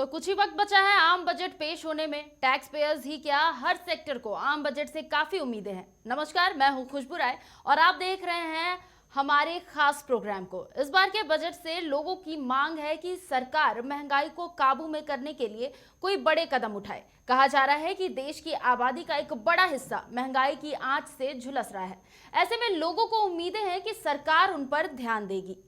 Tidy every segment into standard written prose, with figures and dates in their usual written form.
तो कुछ ही वक्त बचा है आम बजट पेश होने में। टैक्स पेयर्स ही क्या, हर सेक्टर को आम बजट से काफी उम्मीदें हैं। नमस्कार, मैं हूं खुशबू राय और आप देख रहे हैं हमारे खास प्रोग्राम को। इस बार के बजट से लोगों की मांग है कि सरकार महंगाई को काबू में करने के लिए कोई बड़े कदम उठाए। कहा जा रहा है कि देश की आबादी का एक बड़ा हिस्सा महंगाई की आंच से झुलस रहा है। ऐसे में लोगों को उम्मीदें हैं कि सरकार उन पर ध्यान देगी।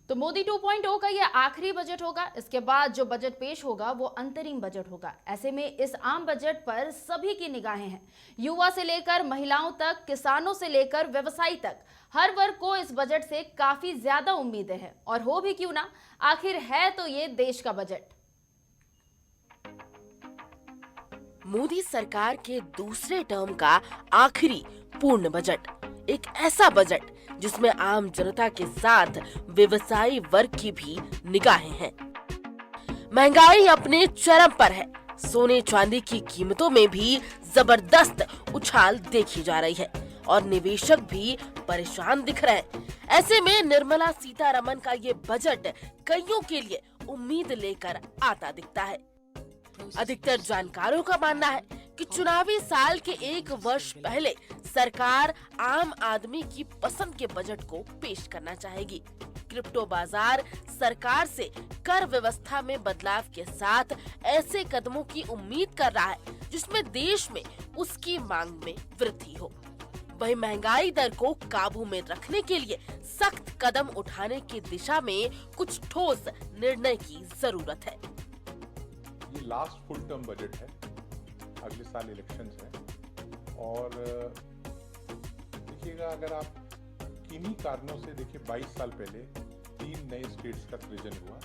तो मोदी 2.0 का यह आखिरी बजट होगा। इसके बाद जो बजट पेश होगा वो अंतरिम बजट होगा। ऐसे में इस आम बजट पर सभी की निगाहें हैं। युवा से लेकर महिलाओं तक, किसानों से लेकर व्यवसायी तक, हर वर्ग को इस बजट से काफी ज्यादा उम्मीदें हैं। और हो भी क्यों ना, आखिर है तो ये देश का बजट। मोदी सरकार के दूसरे टर्म का आखिरी पूर्ण बजट, एक ऐसा बजट जिसमें आम जनता के साथ व्यवसायी वर्ग की भी निगाहें हैं। महंगाई अपने चरम पर है। सोने चांदी की कीमतों में भी जबरदस्त उछाल देखी जा रही है और निवेशक भी परेशान दिख रहे हैं। ऐसे में निर्मला सीतारमण का ये बजट कईयों के लिए उम्मीद लेकर आता दिखता है। अधिकतर जानकारों का मानना है कि चुनावी साल के एक वर्ष पहले सरकार आम आदमी की पसंद के बजट को पेश करना चाहेगी। क्रिप्टो बाजार सरकार से कर व्यवस्था में बदलाव के साथ ऐसे कदमों की उम्मीद कर रहा है जिसमें देश में उसकी मांग में वृद्धि हो। वहीं महंगाई दर को काबू में रखने के लिए सख्त कदम उठाने की दिशा में कुछ ठोस निर्णय की जरूरत है। ये लास्ट फुल टर्म बजट है, अगले साल इलेक्शंस हैं और देखिएगा, अगर आप किन्हीं कारणों से देखिए 22 साल पहले 3 नए स्टेट्स का सृजन हुआ,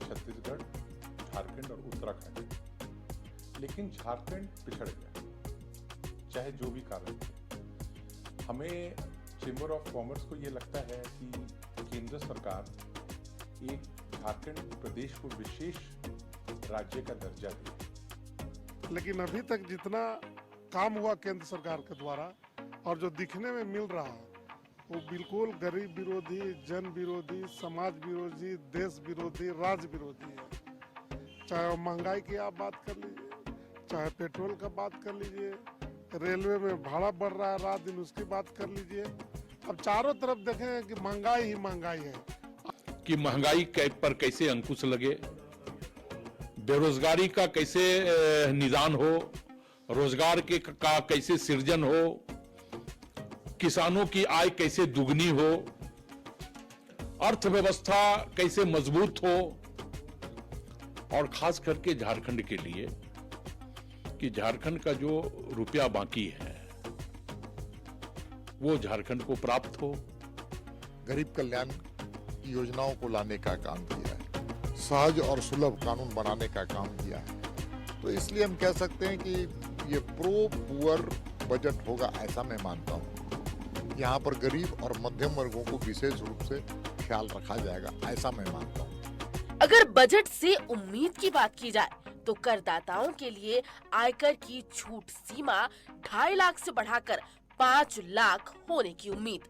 छत्तीसगढ़, झारखंड और उत्तराखंड। लेकिन झारखंड पिछड़ गया, चाहे जो भी कारण थे। हमें चेंबर ऑफ कॉमर्स को ये लगता है कि केंद्र सरकार एक झारखंड प्रदेश को विशेष राज्य का दर्जा दे। लेकिन अभी तक जितना काम हुआ केंद्र सरकार के द्वारा और जो दिखने में मिल रहा है वो बिल्कुल गरीब विरोधी, जन विरोधी, समाज विरोधी, देश विरोधी, राज्य विरोधी है। चाहे वो महंगाई की आप बात कर लीजिए, चाहे पेट्रोल का बात कर लीजिए, रेलवे में भाड़ा बढ़ रहा है रात दिन, उसकी बात कर लीजिए। अब चारों तरफ देखें कि महंगाई ही महंगाई है। कि महंगाई पर कैसे अंकुश लगे, बेरोजगारी का कैसे निदान हो, रोजगार का कैसे सृजन हो, किसानों की आय कैसे दुगनी हो, अर्थव्यवस्था कैसे मजबूत हो, और खास करके झारखंड के लिए कि झारखंड का जो रुपया बाकी है वो झारखंड को प्राप्त हो। गरीब कल्याण योजनाओं को लाने का काम किया है, सहज और सुलभ कानून बनाने का काम किया है। तो इसलिए हम कह सकते हैं कि ये प्रो पुअर बजट होगा, ऐसा मैं मानता हूँ। यहाँ पर गरीब और मध्यम वर्गों को विशेष रूप से ख्याल रखा जाएगा, ऐसा मैं मानता हूँ। अगर बजट से उम्मीद की बात की जाए तो करदाताओं के लिए आयकर की छूट सीमा 2.5 लाख से बढ़ाकर 5 लाख होने की उम्मीद,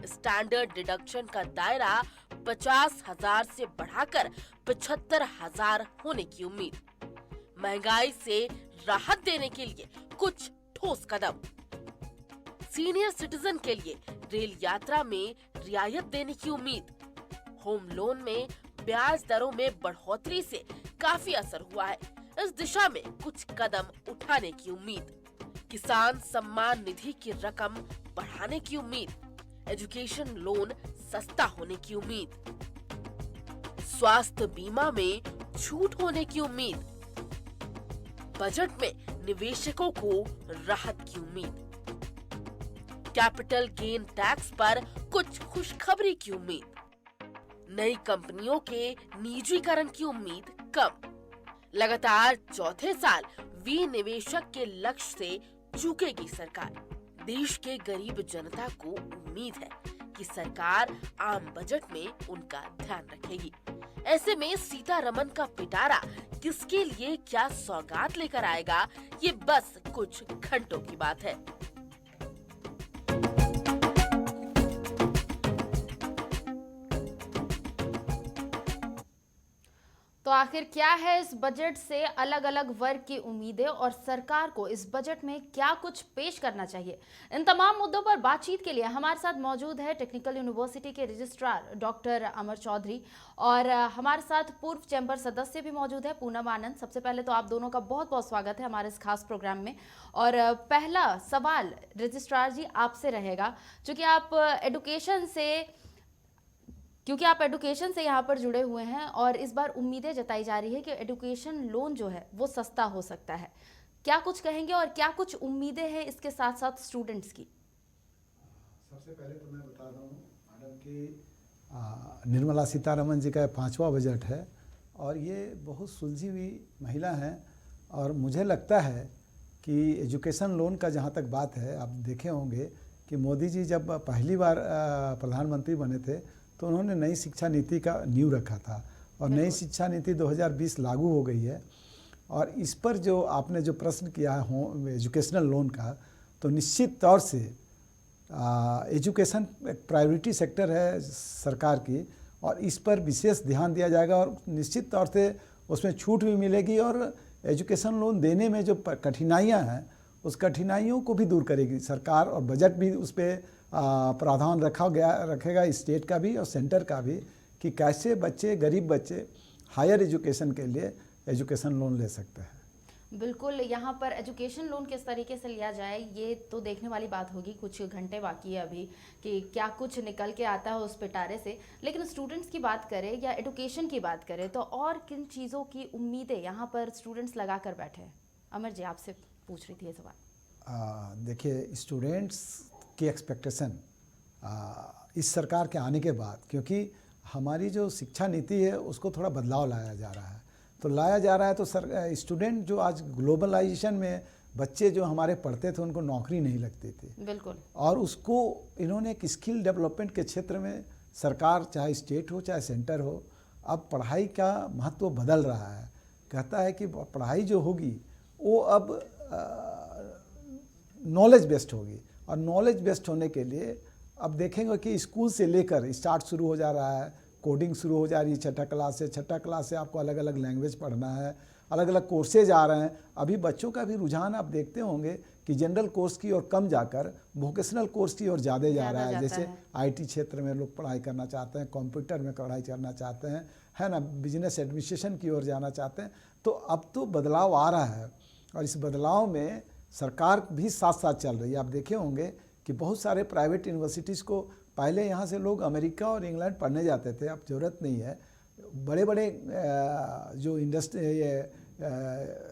स्टैंडर्ड डिडक्शन का दायरा 50,000 से बढ़ाकर 75,000 होने की उम्मीद, महंगाई से राहत देने के लिए कुछ ठोस कदम, सीनियर सिटीजन के लिए रेल यात्रा में रियायत देने की उम्मीद, होम लोन में ब्याज दरों में बढ़ोतरी से काफी असर हुआ है, इस दिशा में कुछ कदम उठाने की उम्मीद, किसान सम्मान निधि की रकम बढ़ाने की उम्मीद, एजुकेशन लोन सस्ता होने की उम्मीद, स्वास्थ्य बीमा में छूट होने की उम्मीद, बजट में निवेशकों को राहत की उम्मीद, कैपिटल गेन टैक्स पर कुछ खुशखबरी की उम्मीद, नई कंपनियों के निजीकरण की उम्मीद कम, लगातार चौथे साल विनिवेशक के लक्ष्य से चूकेगी सरकार। देश के गरीब जनता को उम्मीद है कि सरकार आम बजट में उनका ध्यान रखेगी। ऐसे में सीतारमण का पिटारा किसके लिए क्या सौगात लेकर आएगा, ये बस कुछ घंटों की बात है। तो आखिर क्या है इस बजट से अलग अलग वर्ग की उम्मीदें और सरकार को इस बजट में क्या कुछ पेश करना चाहिए, इन तमाम मुद्दों पर बातचीत के लिए हमारे साथ मौजूद है टेक्निकल यूनिवर्सिटी के रजिस्ट्रार डॉक्टर अमर चौधरी और हमारे साथ पूर्व चैम्बर सदस्य भी मौजूद है पूनम आनंद। सबसे पहले तो आप दोनों का बहुत बहुत स्वागत है हमारे इस खास प्रोग्राम में। और पहला सवाल रजिस्ट्रार जी आपसे रहेगा, क्योंकि आप एडुकेशन से यहाँ पर जुड़े हुए हैं और इस बार उम्मीदें जताई जा रही है कि एडुकेशन लोन जो है वो सस्ता हो सकता है। क्या कुछ कहेंगे और क्या कुछ उम्मीदें हैं इसके साथ साथ स्टूडेंट्स की? सबसे पहले तो मैं बता रहा हूँ मैडम कि निर्मला सीतारमण जी का 5वां बजट है और ये बहुत सुलझी हुई महिला हैं और मुझे लगता है कि एजुकेशन लोन का जहाँ तक बात है, आप देखे होंगे कि मोदी जी जब पहली बार प्रधानमंत्री बने थे तो उन्होंने नई शिक्षा नीति का नींव रखा था और नई शिक्षा नीति 2020 लागू हो गई है। और इस पर जो आपने जो प्रश्न किया है एजुकेशनल लोन का, तो निश्चित तौर से एजुकेशन एक प्रायोरिटी सेक्टर है सरकार की और इस पर विशेष ध्यान दिया जाएगा और निश्चित तौर से उसमें छूट भी मिलेगी और एजुकेशन लोन देने में जो कठिनाइयाँ हैं उस कठिनाइयों को भी दूर करेगी सरकार और बजट भी उस पर प्रावधान रखेगा स्टेट का भी और सेंटर का भी कि कैसे बच्चे, गरीब बच्चे हायर एजुकेशन के लिए एजुकेशन लोन ले सकते हैं। बिल्कुल, यहाँ पर एजुकेशन लोन किस तरीके से लिया जाए ये तो देखने वाली बात होगी। कुछ घंटे बाकी है अभी कि क्या कुछ निकल के आता है उस पिटारे से। लेकिन स्टूडेंट्स की बात करें या एडुकेशन की बात करें तो और किन चीज़ों की उम्मीदें यहाँ पर स्टूडेंट्स लगा कर बैठे हैं? अमर जी आपसे पूछ रही थी ये सवाल। देखिए, स्टूडेंट्स की एक्सपेक्टेशन इस सरकार के आने के बाद, क्योंकि हमारी जो शिक्षा नीति है उसको थोड़ा बदलाव लाया जा रहा है, तो स्टूडेंट जो आज ग्लोबलाइजेशन में बच्चे जो हमारे पढ़ते थे उनको नौकरी नहीं लगती थी, बिल्कुल, और उसको इन्होंने एक स्किल डेवलपमेंट के क्षेत्र में सरकार चाहे स्टेट हो चाहे सेंटर हो, अब पढ़ाई का महत्व बदल रहा है। कहता है कि पढ़ाई जो होगी वो अब नॉलेज बेस्ड होगी और नॉलेज बेस्ड होने के लिए अब देखेंगे कि स्कूल से लेकर स्टार्ट शुरू हो जा रहा है, कोडिंग शुरू हो जा रही है छठा क्लास से आपको अलग अलग लैंग्वेज पढ़ना है, अलग अलग कोर्सेज आ रहे हैं। अभी बच्चों का भी रुझान आप देखते होंगे कि जनरल कोर्स की ओर कम जाकर वोकेशनल कोर्स की ओर ज़्यादा जा रहा है। जैसे आईटी क्षेत्र में लोग पढ़ाई करना चाहते हैं, कंप्यूटर में पढ़ाई करना चाहते हैं, है ना, बिजनेस एडमिनिस्ट्रेशन की ओर जाना चाहते हैं। तो अब तो बदलाव आ रहा है और इस बदलाव में सरकार भी साथ साथ चल रही है। आप देखे होंगे कि बहुत सारे प्राइवेट यूनिवर्सिटीज़ को पहले यहाँ से लोग अमेरिका और इंग्लैंड पढ़ने जाते थे, अब ज़रूरत नहीं है। बड़े बड़े जो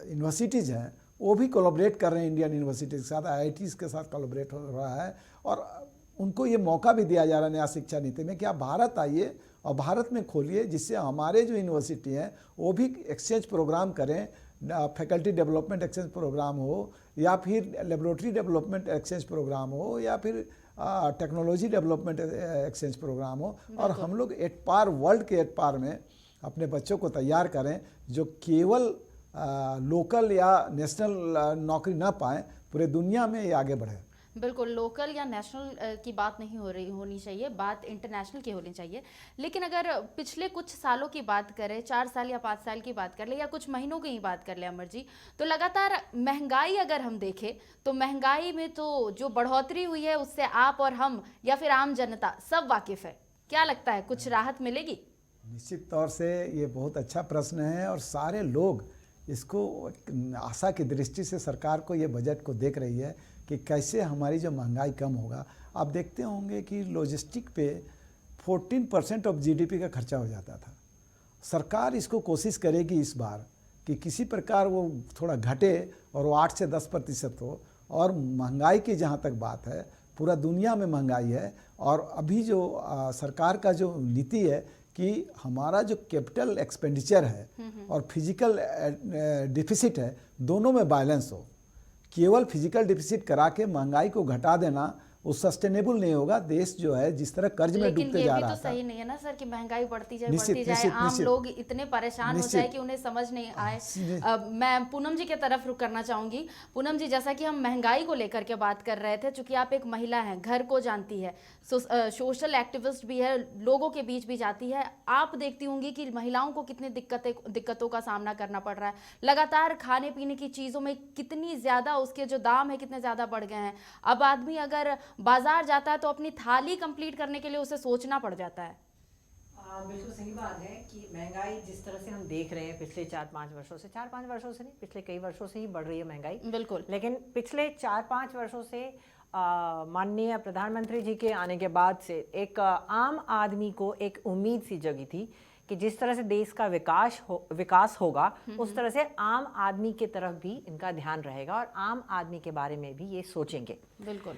यूनिवर्सिटीज़ हैं वो भी कोलैबोरेट कर रहे हैं इंडियन यूनिवर्सिटीज़ के साथ, आईआईटीज़ के साथ कोलैबोरेट हो रहा है और उनको ये मौका भी दिया जा रहा है नया शिक्षा नीति में कि आप भारत आइए और भारत में खोलिए, जिससे हमारे जो यूनिवर्सिटी हैं वो भी एक्सचेंज प्रोग्राम करें, फैकल्टी डेवलपमेंट एक्सचेंज प्रोग्राम हो या फिर लेबोरेटरी डेवलपमेंट एक्सचेंज प्रोग्राम हो या फिर टेक्नोलॉजी डेवलपमेंट एक्सचेंज प्रोग्राम हो और हम लोग एट पार वर्ल्ड के एट पार में अपने बच्चों को तैयार करें जो केवल लोकल या नेशनल नौकरी ना पाएं, पूरे दुनिया में ये आगे बढ़े। बिल्कुल, लोकल या नेशनल की बात नहीं होनी चाहिए, बात इंटरनेशनल की होनी चाहिए। लेकिन अगर पिछले कुछ सालों की बात करें, 4 साल या 5 साल की बात कर ले या कुछ महीनों की ही बात कर ले अमर जी, तो लगातार महंगाई अगर हम देखें तो महंगाई में तो जो बढ़ोतरी हुई है उससे आप और हम या फिर आम जनता सब वाकिफ़ है। क्या लगता है कुछ राहत मिलेगी? निश्चित तौर से ये बहुत अच्छा प्रश्न है और सारे लोग इसको आशा की दृष्टि से सरकार को ये बजट को देख रही है कि कैसे हमारी जो महंगाई कम होगा। आप देखते होंगे कि लॉजिस्टिक पे 14% ऑफ जीडीपी का खर्चा हो जाता था। सरकार इसको कोशिश करेगी इस बार कि किसी प्रकार वो थोड़ा घटे और वो 8 से 10% हो। और महंगाई की जहाँ तक बात है, पूरा दुनिया में महंगाई है और अभी जो सरकार का जो नीति है कि हमारा जो कैपिटल एक्सपेंडिचर है और फिजिकल डिफिसिट है, दोनों में बैलेंस हो। केवल फिजिकल डिफिसिट करा के महंगाई को घटा देना वो सस्टेनेबल नहीं होगा। देश जो है जिस तरह कर्ज में लेकिन डूबते ये जा भी रहा तो था, सही नहीं है ना सर कि महंगाई बढ़ती जाए निश्चित, बढ़ती जाए, निश्चित, आम निश्चित। लोग इतने परेशान हो निश्चित। जाए कि उन्हें समझ नहीं आए। निश्चित। मैं पूनम जी की तरफ रुक करना चाहूंगी। पूनम जी, जैसा कि हम महंगाई को लेकर के बात कर रहे थे, चूंकि आप एक महिला हैं, घर को जानती है, सोशल एक्टिविस्ट भी है, लोगों के बीच भी जाती है, आप देखती होंगी कि महिलाओं को कितनी दिक्कतों का सामना करना पड़ रहा है। लगातार खाने पीने की चीज़ों में कितनी ज़्यादा उसके जो दाम है कितने ज़्यादा बढ़ गए हैं। अब आदमी अगर बाजार जाता है तो अपनी थाली कंप्लीट करने के लिए उसे सोचना पड़ जाता है। बिल्कुल सही बात है कि महंगाई जिस तरह से हम देख रहे हैं पिछले 4-5 वर्षों से, 4-5 वर्षों से नहीं, पिछले कई वर्षों से ही बढ़ रही है महंगाई। बिल्कुल। लेकिन पिछले 4-5 वर्षों से माननीय प्रधानमंत्री जी के आने के बाद से एक आम आदमी को एक उम्मीद सी जगी थी कि जिस तरह से देश का विकास होगा उस तरह से आम आदमी की तरफ भी इनका ध्यान रहेगा और आम आदमी के बारे में भी ये सोचेंगे। बिल्कुल।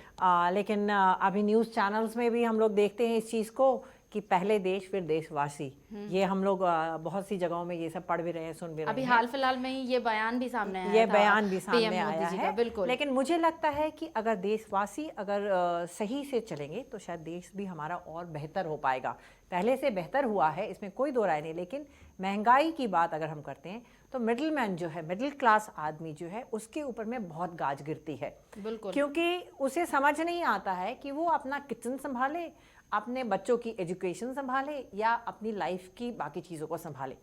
लेकिन अभी न्यूज़ चैनल्स में भी हम लोग देखते हैं इस चीज़ को कि पहले देश फिर देशवासी, ये हम लोग बहुत सी जगहों में ये सब पढ़ भी रहे हैं, सुन भी रहे हैं। अभी हाल फिलहाल में ही ये बयान भी सामने आया ये था, बयान भी सामने PM आया मोदी जी का। है। बिल्कुल। लेकिन मुझे लगता है कि अगर देशवासी अगर सही से चलेंगे तो शायद देश भी हमारा और बेहतर हो पाएगा। पहले से बेहतर हुआ है, इसमें कोई दो राय नहीं। लेकिन महंगाई की बात अगर हम करते हैं तो मिडिल मैन जो है, मिडिल क्लास आदमी जो है, उसके ऊपर में बहुत गाज गिरती है। बिल्कुल। क्योंकि उसे समझ नहीं आता है कि वो अपना किचन संभाले, अपने बच्चों की एजुकेशन संभाले या अपनी लाइफ की बाकी चीज़ों को संभाले।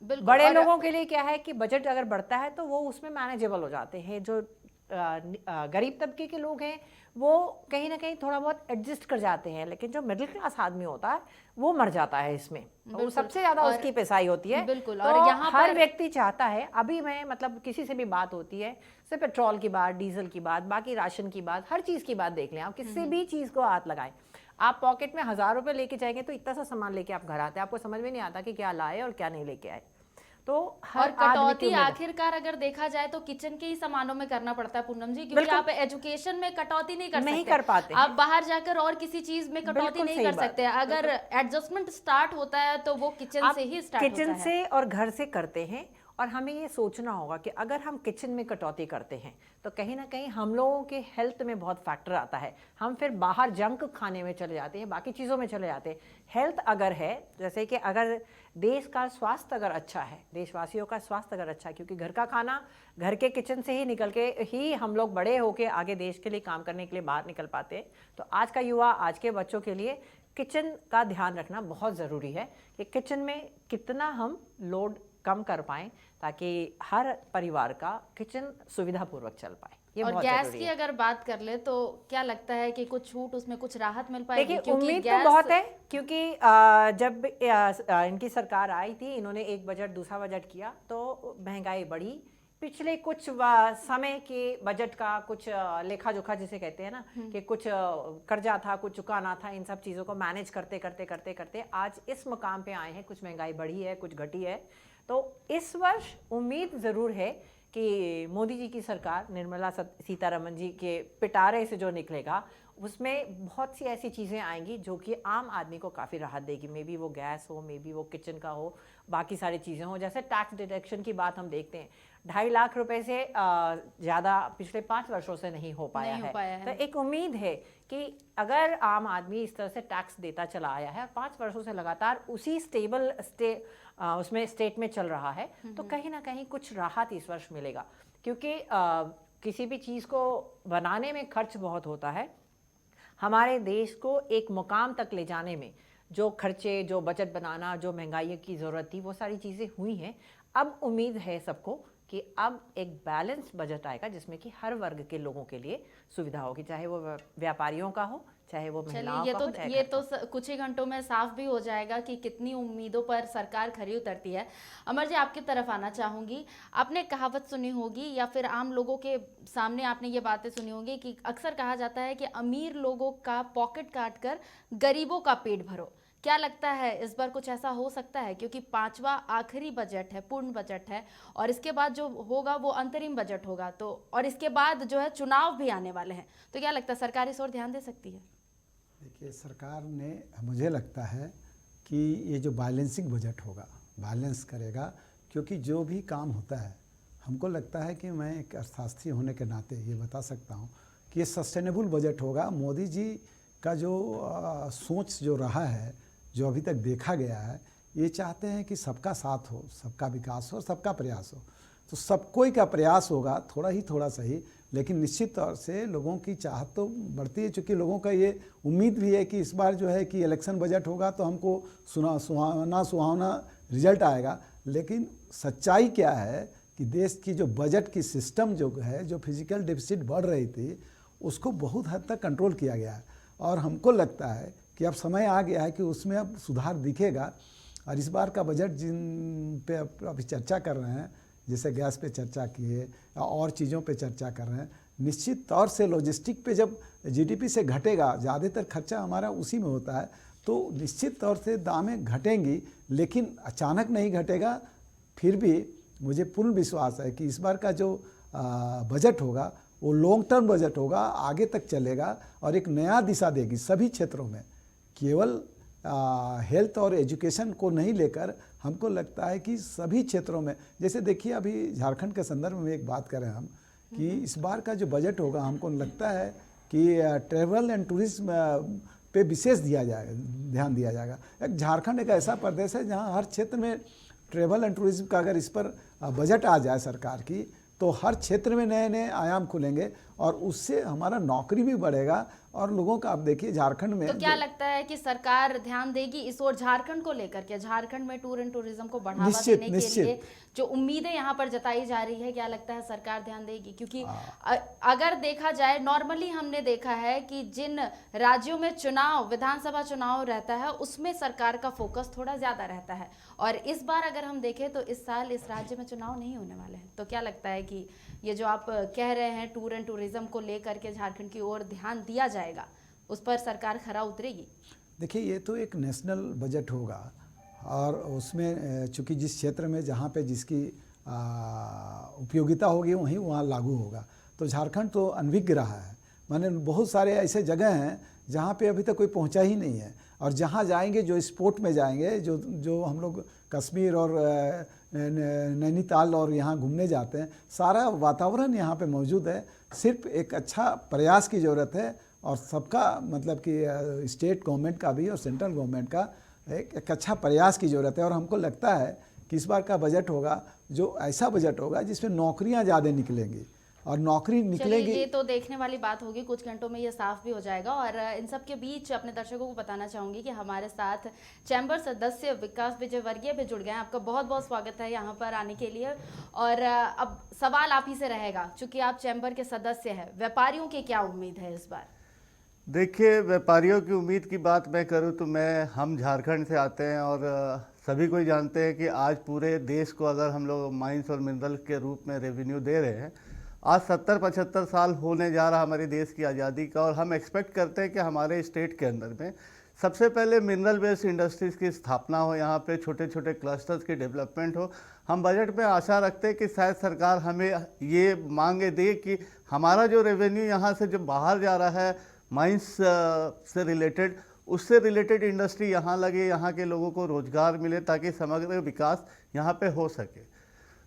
बड़े लोगों के लिए क्या है कि बजट अगर बढ़ता है तो वो उसमें मैनेजेबल हो जाते हैं। जो गरीब तबके के लोग हैं वो कहीं ना कहीं थोड़ा बहुत एडजस्ट कर जाते हैं, लेकिन जो मिडिल क्लास आदमी होता है वो मर जाता है इसमें। वो सबसे ज्यादा उसकी पिसाई होती है। बिल्कुल। तो और यहाँ हर पर व्यक्ति चाहता है, अभी मैं मतलब किसी से भी बात होती है, सिर्फ पेट्रोल की बात, डीजल की बात, बाकी राशन की बात, हर चीज की बात देख लें, आप किसी भी चीज को हाथ लगाएं, आप पॉकेट में 1000 रुपए लेके जाएंगे तो इतना सा सामान लेके आप घर आते हैं, आपको समझ में नहीं आता कि क्या लाए और क्या नहीं लेके आए। तो और कटौती आखिरकार अगर देखा जाए तो किचन के ही सामानों में करना पड़ता है पूनम जी, क्योंकि आप एजुकेशन में कटौती नहीं कर पाते। आप बाहर जाकर और किसी चीज में कटौती नहीं कर सकते। अगर एडजस्टमेंट स्टार्ट होता है तो वो किचन से ही स्टार्ट होता है। किचन से और घर से करते हैं। और हमें ये सोचना होगा कि अगर हम किचन में कटौती करते हैं तो कहीं ना कहीं हम लोगों के हेल्थ में बहुत फैक्टर आता है। हम फिर बाहर जंक खाने में चले जाते हैं, बाकी चीज़ों में चले जाते हैं। हेल्थ अगर है, जैसे कि अगर देश का स्वास्थ्य अगर अच्छा है, देशवासियों का स्वास्थ्य अगर अच्छा है, क्योंकि घर का खाना घर के किचन से ही निकल के ही हम लोग बड़े होके आगे देश के लिए काम करने के लिए बाहर निकल पाते हैं। तो आज का युवा, आज के बच्चों के लिए किचन का ध्यान रखना बहुत ज़रूरी है कि किचन में कितना हम लोड कम कर पाएं ताकि हर परिवार का किचन सुविधापूर्वक चल पाए। ये और बहुत गैस की अगर बात कर ले तो क्या लगता है कि कुछ छूट, उसमें कुछ राहत मिल पाएगी? देखिए, उम्मीद तो बहुत है, क्योंकि जब इनकी सरकार आई थी, इन्होंने एक बजट दूसरा बजट किया तो महंगाई बढ़ी। पिछले कुछ समय के बजट का कुछ लेखा जोखा जिसे कहते हैं ना, कि कुछ कर्जा था, कुछ चुकाना था, इन सब चीज़ों को मैनेज करते करते करते करते आज इस मुकाम पे आए हैं। कुछ महंगाई बढ़ी है, कुछ घटी है। तो इस वर्ष उम्मीद ज़रूर है कि मोदी जी की सरकार, निर्मला सीतारमण जी के पिटारे से जो निकलेगा उसमें बहुत सी ऐसी चीज़ें आएंगी जो कि आम आदमी को काफ़ी राहत देगी। मे बी वो गैस हो, मे बी वो किचन का हो, बाकी सारी चीज़ें हो। जैसे टैक्स डिडक्शन की बात हम देखते हैं, 2.5 लाख रुपए से ज़्यादा पिछले 5 वर्षों से नहीं हो पाया है। तो एक उम्मीद है कि अगर आम आदमी इस तरह से टैक्स देता चला आया है, 5 वर्षों से लगातार उसी उसमें स्टेट में चल रहा है, तो कहीं ना कहीं कुछ राहत इस वर्ष मिलेगा। क्योंकि किसी भी चीज़ को बनाने में खर्च बहुत होता है। हमारे देश को एक मुकाम तक ले जाने में जो खर्चे, जो बजट बनाना, जो महंगाई की ज़रूरत थी, वो सारी चीज़ें हुई हैं। अब उम्मीद है सबको कि अब एक बैलेंस बजट आएगा जिसमें कि हर वर्ग के लोगों के लिए सुविधा होगी, चाहे वो व्यापारियों का हो, चाहे वो महिलाओं का हो। ये तो कुछ ही घंटों में साफ भी हो जाएगा कि कितनी उम्मीदों पर सरकार खरी उतरती है। अमर जी, आपकी तरफ आना चाहूँगी। आपने कहावत सुनी होगी या फिर आम लोगों के सामने आपने ये बातें सुनी होंगी कि अक्सर कहा जाता है कि अमीर लोगों का पॉकेट काट कर गरीबों का पेट भरो। क्या लगता है इस बार कुछ ऐसा हो सकता है? क्योंकि 5वां आखिरी बजट है, पूर्ण बजट है, और इसके बाद जो होगा वो अंतरिम बजट होगा, तो और इसके बाद जो है चुनाव भी आने वाले हैं, तो क्या लगता है सरकार इस ओर ध्यान दे सकती है? देखिए, सरकार ने, मुझे लगता है कि ये जो बैलेंसिंग बजट होगा, बैलेंस करेगा। क्योंकि जो भी काम होता है, हमको लगता है कि मैं एक अर्थशास्त्री होने के नाते ये बता सकता हूँ कि कि ये सस्टेनेबल बजट होगा। मोदी जी का जो सोच जो रहा है, जो अभी तक देखा गया है, ये चाहते हैं कि सबका साथ हो, सबका विकास हो, सबका प्रयास हो। तो सब कोई का प्रयास होगा, थोड़ा ही थोड़ा सही, लेकिन निश्चित तौर से लोगों की चाहत तो बढ़ती है, चूँकि लोगों का ये उम्मीद भी है कि इस बार जो है कि इलेक्शन बजट होगा तो हमको सुहावना रिजल्ट आएगा। लेकिन सच्चाई क्या है कि देश की जो बजट की सिस्टम जो है, जो फिजिकल डेफिसिट बढ़ रही थी, उसको बहुत हद तक कंट्रोल किया गया है और हमको लगता है कि अब समय आ गया है कि उसमें अब सुधार दिखेगा। और इस बार का बजट जिन पे अभी चर्चा कर रहे हैं, जैसे गैस पे चर्चा किए या और चीज़ों पे चर्चा कर रहे हैं, निश्चित तौर से लॉजिस्टिक पे जब जीडीपी से घटेगा, ज़्यादातर खर्चा हमारा उसी में होता है, तो निश्चित तौर से दामें घटेंगी, लेकिन अचानक नहीं घटेगा। फिर भी मुझे पूर्ण विश्वास है कि इस बार का जो बजट होगा वो लॉन्ग टर्म बजट होगा, आगे तक चलेगा और एक नया दिशा देगी सभी क्षेत्रों में। केवल हेल्थ और एजुकेशन को नहीं लेकर हमको लगता है कि सभी क्षेत्रों में, जैसे देखिए अभी झारखंड के संदर्भ में एक बात करें हम कि इस बार का जो बजट होगा, हमको लगता है कि ट्रैवल एंड टूरिज्म पे विशेष ध्यान दिया जाएगा। एक झारखंड एक ऐसा प्रदेश है जहां हर क्षेत्र में ट्रैवल एंड टूरिज्म का अगर इस पर बजट आ जाए सरकार की, तो हर क्षेत्र में नए नए आयाम खुलेंगे और उससे हमारा नौकरी भी बढ़ेगा और लोगों का, आप देखिए झारखंड में तो क्या लगता है कि सरकार ध्यान देगी इस ओर झारखंड को लेकर के? झारखंड में टूर एंड टूरिज्म को बढ़ावा देने के लिए जो उम्मीदें यहाँ पर जताई जा रही है, क्या लगता है सरकार ध्यान देगी? क्योंकि अगर देखा जाए, नॉर्मली हमने देखा है कि जिन राज्यों में चुनाव, विधानसभा चुनाव रहता है, उसमें सरकार का फोकस थोड़ा ज्यादा रहता है। और इस बार अगर हम देखें तो इस साल इस राज्य में चुनाव नहीं होने वाले हैं। तो क्या लगता है कि ये जो आप कह रहे हैं टूर एंड टूरिज्म को लेकर के झारखंड की ओर ध्यान दिया जाएगा, उस पर सरकार खरा उतरेगी? देखिए, ये तो एक नेशनल बजट होगा और उसमें चूंकि जिस क्षेत्र में जहाँ पे जिसकी उपयोगिता होगी वहीं वहाँ लागू होगा। तो झारखंड तो अनभिज्ञ रहा है, माने बहुत सारे ऐसे जगह हैं जहाँ पे अभी तक कोई पहुँचा ही नहीं है, और जहाँ जाएंगे, जो स्पोर्ट में जाएंगे, जो हम लोग कश्मीर और नैनीताल और यहाँ घूमने जाते हैं, सारा वातावरण यहाँ पे मौजूद है। सिर्फ एक अच्छा प्रयास की ज़रूरत है और सबका, मतलब कि स्टेट गवर्नमेंट का भी और सेंट्रल गवर्नमेंट का एक अच्छा प्रयास की ज़रूरत है। और हमको लगता है कि इस बार का बजट होगा जो ऐसा बजट होगा जिसमें नौकरियां ज़्यादा निकलेंगी, और नौकरी निकलेगी। ये तो देखने वाली बात होगी, कुछ घंटों में ये साफ भी हो जाएगा। और इन सब के बीच अपने दर्शकों को बताना चाहूंगी कि हमारे साथ चैम्बर सदस्य विकास विजयवर्गीय भी जुड़ गए हैं। आपका बहुत बहुत स्वागत है यहाँ पर आने के लिए। और अब सवाल आप ही से रहेगा, चूंकि आप चैम्बर के सदस्य हैं, व्यापारियों की क्या उम्मीद है इस बार? देखिए, व्यापारियों की उम्मीद की बात मैं करूं तो हम झारखंड से आते हैं और सभी कोई जानते हैं कि आज पूरे देश को अगर हम लोग माइंस और मिनरल के रूप में रेवेन्यू दे रहे हैं, आज 70-75 साल होने जा रहा हमारे देश की आज़ादी का, और हम एक्सपेक्ट करते हैं कि हमारे स्टेट के अंदर में सबसे पहले मिनरल बेस्ड इंडस्ट्रीज़ की स्थापना हो, यहाँ पे छोटे छोटे क्लस्टर्स की डेवलपमेंट हो। हम बजट में आशा रखते हैं कि शायद सरकार हमें ये मांगे दे कि हमारा जो रेवेन्यू यहाँ से जो बाहर जा रहा है माइंस से रिलेटेड, उससे रिलेटेड इंडस्ट्री यहाँ लगे, यहाँ के लोगों को रोजगार मिले, ताकि समग्र विकास यहाँ पे हो सके।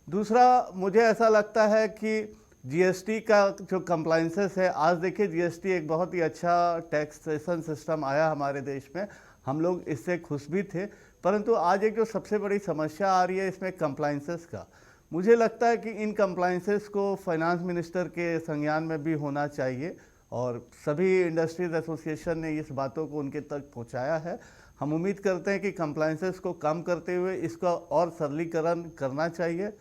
दूसरा, मुझे ऐसा लगता है कि जीएसटी का जो कंप्लाइंसेस है, आज देखिए जीएसटी एक बहुत ही अच्छा टैक्सेशन सिस्टम आया हमारे देश में, हम लोग इससे खुश भी थे, परंतु आज एक जो सबसे बड़ी समस्या आ रही है इसमें कंप्लाइंसेस का। मुझे लगता है कि इन कंप्लाइंसेस को फाइनेंस मिनिस्टर के संज्ञान में भी होना चाहिए, और सभी इंडस्ट्रीज एसोसिएशन ने इस बातों को उनके तक पहुंचाया है। हम उम्मीद करते हैं कि कंप्लाइंसेस को कम करते हुए इसका और सरलीकरण करना चाहिए।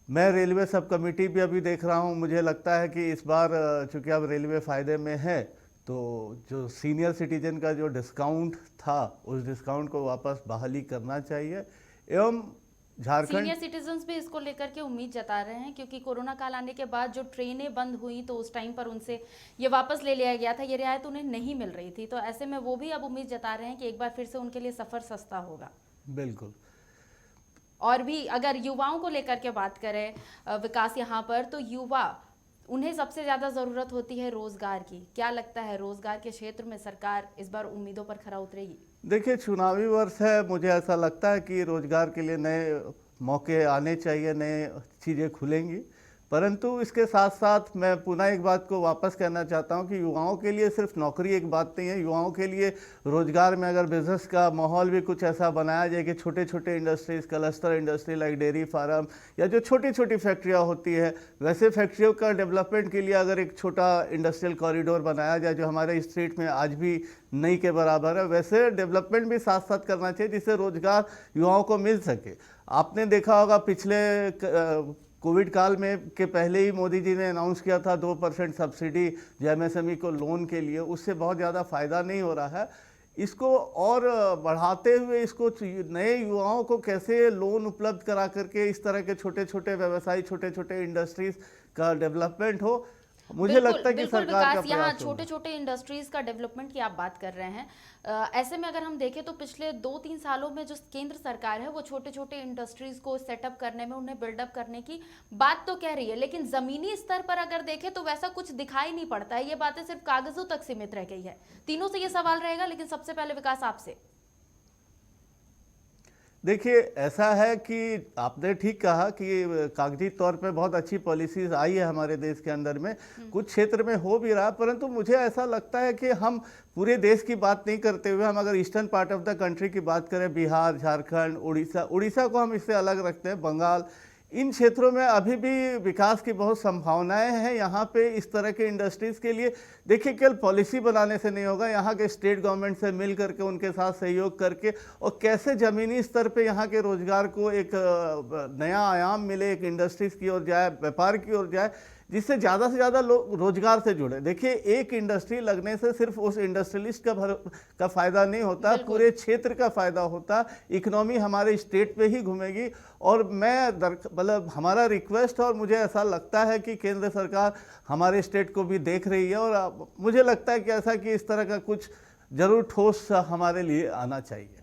मैं रेलवे सब कमेटी भी अभी देख रहा हूं, मुझे लगता है कि इस बार चूँकि अब रेलवे फ़ायदे में है, तो जो सीनियर सिटीजन का जो डिस्काउंट था, उस डिस्काउंट को वापस बहाली करना चाहिए। एवं झारखंड सीनियर सिटीजन्स भी इसको लेकर के उम्मीद जता रहे हैं, क्योंकि कोरोना काल आने के बाद जो ट्रेनें बंद हुई तो उस टाइम पर उनसे ये वापस ले लिया गया था, ये रियायत उन्हें नहीं मिल रही थी। तो ऐसे में वो भी अब उम्मीद जता रहे हैं कि एक बार फिर से उनके लिए सफ़र सस्ता होगा। बिल्कुल। और भी अगर युवाओं को लेकर के बात करें विकास यहाँ पर, तो युवा, उन्हें सबसे ज़्यादा ज़रूरत होती है रोज़गार की। क्या लगता है रोज़गार के क्षेत्र में सरकार इस बार उम्मीदों पर खरा उतरेगी? देखिए, चुनावी वर्ष है, मुझे ऐसा लगता है कि रोज़गार के लिए नए मौके आने चाहिए, नए चीज़ें खुलेंगी। परंतु इसके साथ साथ मैं पुनः एक बात को वापस कहना चाहता हूं कि युवाओं के लिए सिर्फ नौकरी एक बात नहीं है। युवाओं के लिए रोजगार में अगर बिजनेस का माहौल भी कुछ ऐसा बनाया जाए कि छोटे छोटे industries, cluster industry like dairy farm या जो छोटी छोटी फैक्ट्रियां होती है, वैसे फैक्ट्रियों का डेवलपमेंट के लिए अगर एक छोटा इंडस्ट्रियल कॉरिडोर बनाया जाए जो हमारे स्टेट में आज भी नहीं के बराबर है, वैसे डेवलपमेंट भी साथ साथ करना चाहिए जिससे रोजगार युवाओं को मिल सके। आपने देखा होगा पिछले कोविड काल में के पहले ही मोदी जी ने अनाउंस किया था 2% सब्सिडी जो एमएसएमई को लोन के लिए, उससे बहुत ज़्यादा फ़ायदा नहीं हो रहा है। इसको और बढ़ाते हुए इसको नए युवाओं को कैसे लोन उपलब्ध करा करके इस तरह के छोटे छोटे व्यवसाय, छोटे छोटे इंडस्ट्रीज का डेवलपमेंट हो, मुझे लगता है कि सरकार का यहाँ प्रयास छोटे छोटे इंडस्ट्रीज का डेवलपमेंट की आप बात कर रहे हैं। ऐसे में अगर हम देखें तो पिछले 2-3 सालों में जो केंद्र सरकार है वो छोटे छोटे इंडस्ट्रीज को सेटअप करने में, उन्हें बिल्डअप करने की बात तो कह रही है, लेकिन जमीनी स्तर पर अगर देखें तो वैसा कुछ दिखाई नहीं पड़ता है। ये बातें सिर्फ कागजों तक सीमित रह गई है। तीनों से ये सवाल रहेगा, लेकिन सबसे पहले विकास आपसे। देखिए, ऐसा है कि आपने ठीक कहा कि कागजी तौर पे बहुत अच्छी पॉलिसीज आई है हमारे देश के अंदर में, कुछ क्षेत्र में हो भी रहा, परंतु मुझे ऐसा लगता है कि हम पूरे देश की बात नहीं करते हुए हम अगर eastern part of the country की बात करें, बिहार, झारखंड, उड़ीसा को हम इससे अलग रखते हैं, बंगाल, इन क्षेत्रों में अभी भी विकास की बहुत संभावनाएं हैं। यहाँ पे इस तरह के इंडस्ट्रीज़ के लिए देखिए केवल पॉलिसी बनाने से नहीं होगा, यहाँ के स्टेट गवर्नमेंट से मिल करके उनके साथ सहयोग करके और कैसे ज़मीनी स्तर पे यहाँ के रोजगार को एक नया आयाम मिले, एक इंडस्ट्रीज़ की ओर जाए, व्यापार की ओर जाए, जिससे ज़्यादा से ज़्यादा लोग रोजगार से जुड़े। देखिए, एक इंडस्ट्री लगने से सिर्फ उस इंडस्ट्रियलिस्ट का फ़ायदा नहीं होता, पूरे क्षेत्र का फ़ायदा होता, इकोनॉमी हमारे स्टेट पे ही घूमेगी। और मैं मतलब हमारा रिक्वेस्ट, और मुझे ऐसा लगता है कि केंद्र सरकार हमारे स्टेट को भी देख रही है और मुझे लगता है कि ऐसा कि इस तरह का कुछ ज़रूर ठोस हमारे लिए आना चाहिए।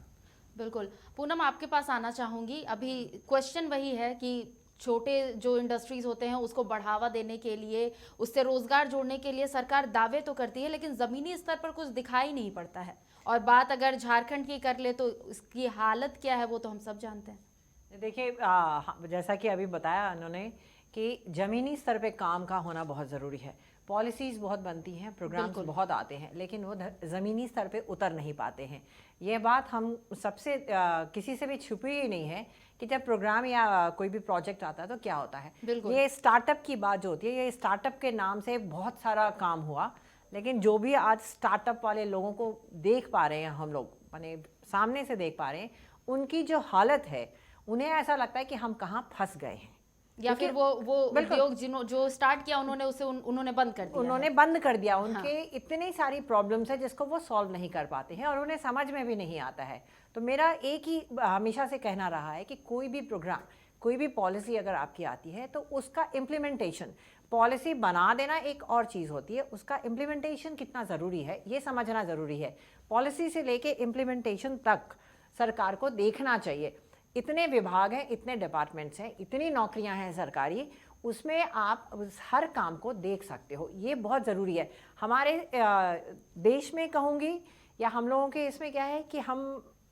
बिल्कुल। पूनम, आपके पास आना चाहूँगी। अभी क्वेश्चन वही है कि छोटे जो इंडस्ट्रीज होते हैं उसको बढ़ावा देने के लिए, उससे रोजगार जोड़ने के लिए सरकार दावे तो करती है, लेकिन ज़मीनी स्तर पर कुछ दिखाई नहीं पड़ता है। और बात अगर झारखंड की कर ले तो इसकी हालत क्या है वो तो हम सब जानते हैं। देखिए, जैसा कि अभी बताया उन्होंने कि ज़मीनी स्तर पे काम का होना बहुत ज़रूरी है। पॉलिसीज़ बहुत बनती हैं, प्रोग्राम्स बहुत आते हैं, लेकिन वो ज़मीनी स्तर पे उतर नहीं पाते हैं। ये बात हम सबसे किसी से भी छुपी ही नहीं है कि जब प्रोग्राम या कोई भी प्रोजेक्ट आता है तो क्या होता है। ये स्टार्टअप की बात जो होती है, ये स्टार्टअप के नाम से बहुत सारा काम हुआ, लेकिन जो भी आज स्टार्टअप वाले लोगों को देख पा रहे हैं, हम लोग माने सामने से देख पा रहे हैं, उनकी जो हालत है, उन्हें ऐसा लगता है कि हम कहाँ फंस गए हैं, या फिर वो उद्योग जो स्टार्ट किया उन्होंने उसे उन्होंने बंद कर दिया। उन्होंने बंद कर दिया। उनके इतनी सारी प्रॉब्लम्स है जिसको वो सॉल्व नहीं कर पाते हैं और उन्हें समझ में भी नहीं आता है। तो मेरा एक ही हमेशा से कहना रहा है कि कोई भी प्रोग्राम, कोई भी पॉलिसी अगर आपकी आती है तो उसका इम्प्लीमेंटेशन, पॉलिसी बना देना एक और चीज़ होती है, उसका इम्प्लीमेंटेशन कितना ज़रूरी है ये समझना ज़रूरी है। पॉलिसी से लेके इम्प्लीमेंटेशन तक सरकार को देखना चाहिए। इतने विभाग हैं, इतने डिपार्टमेंट्स हैं, इतनी नौकरियां हैं सरकारी, उसमें आप हर काम को देख सकते हो, ये बहुत ज़रूरी है। हमारे देश में कहूँगी या हम लोगों के इसमें क्या है कि हम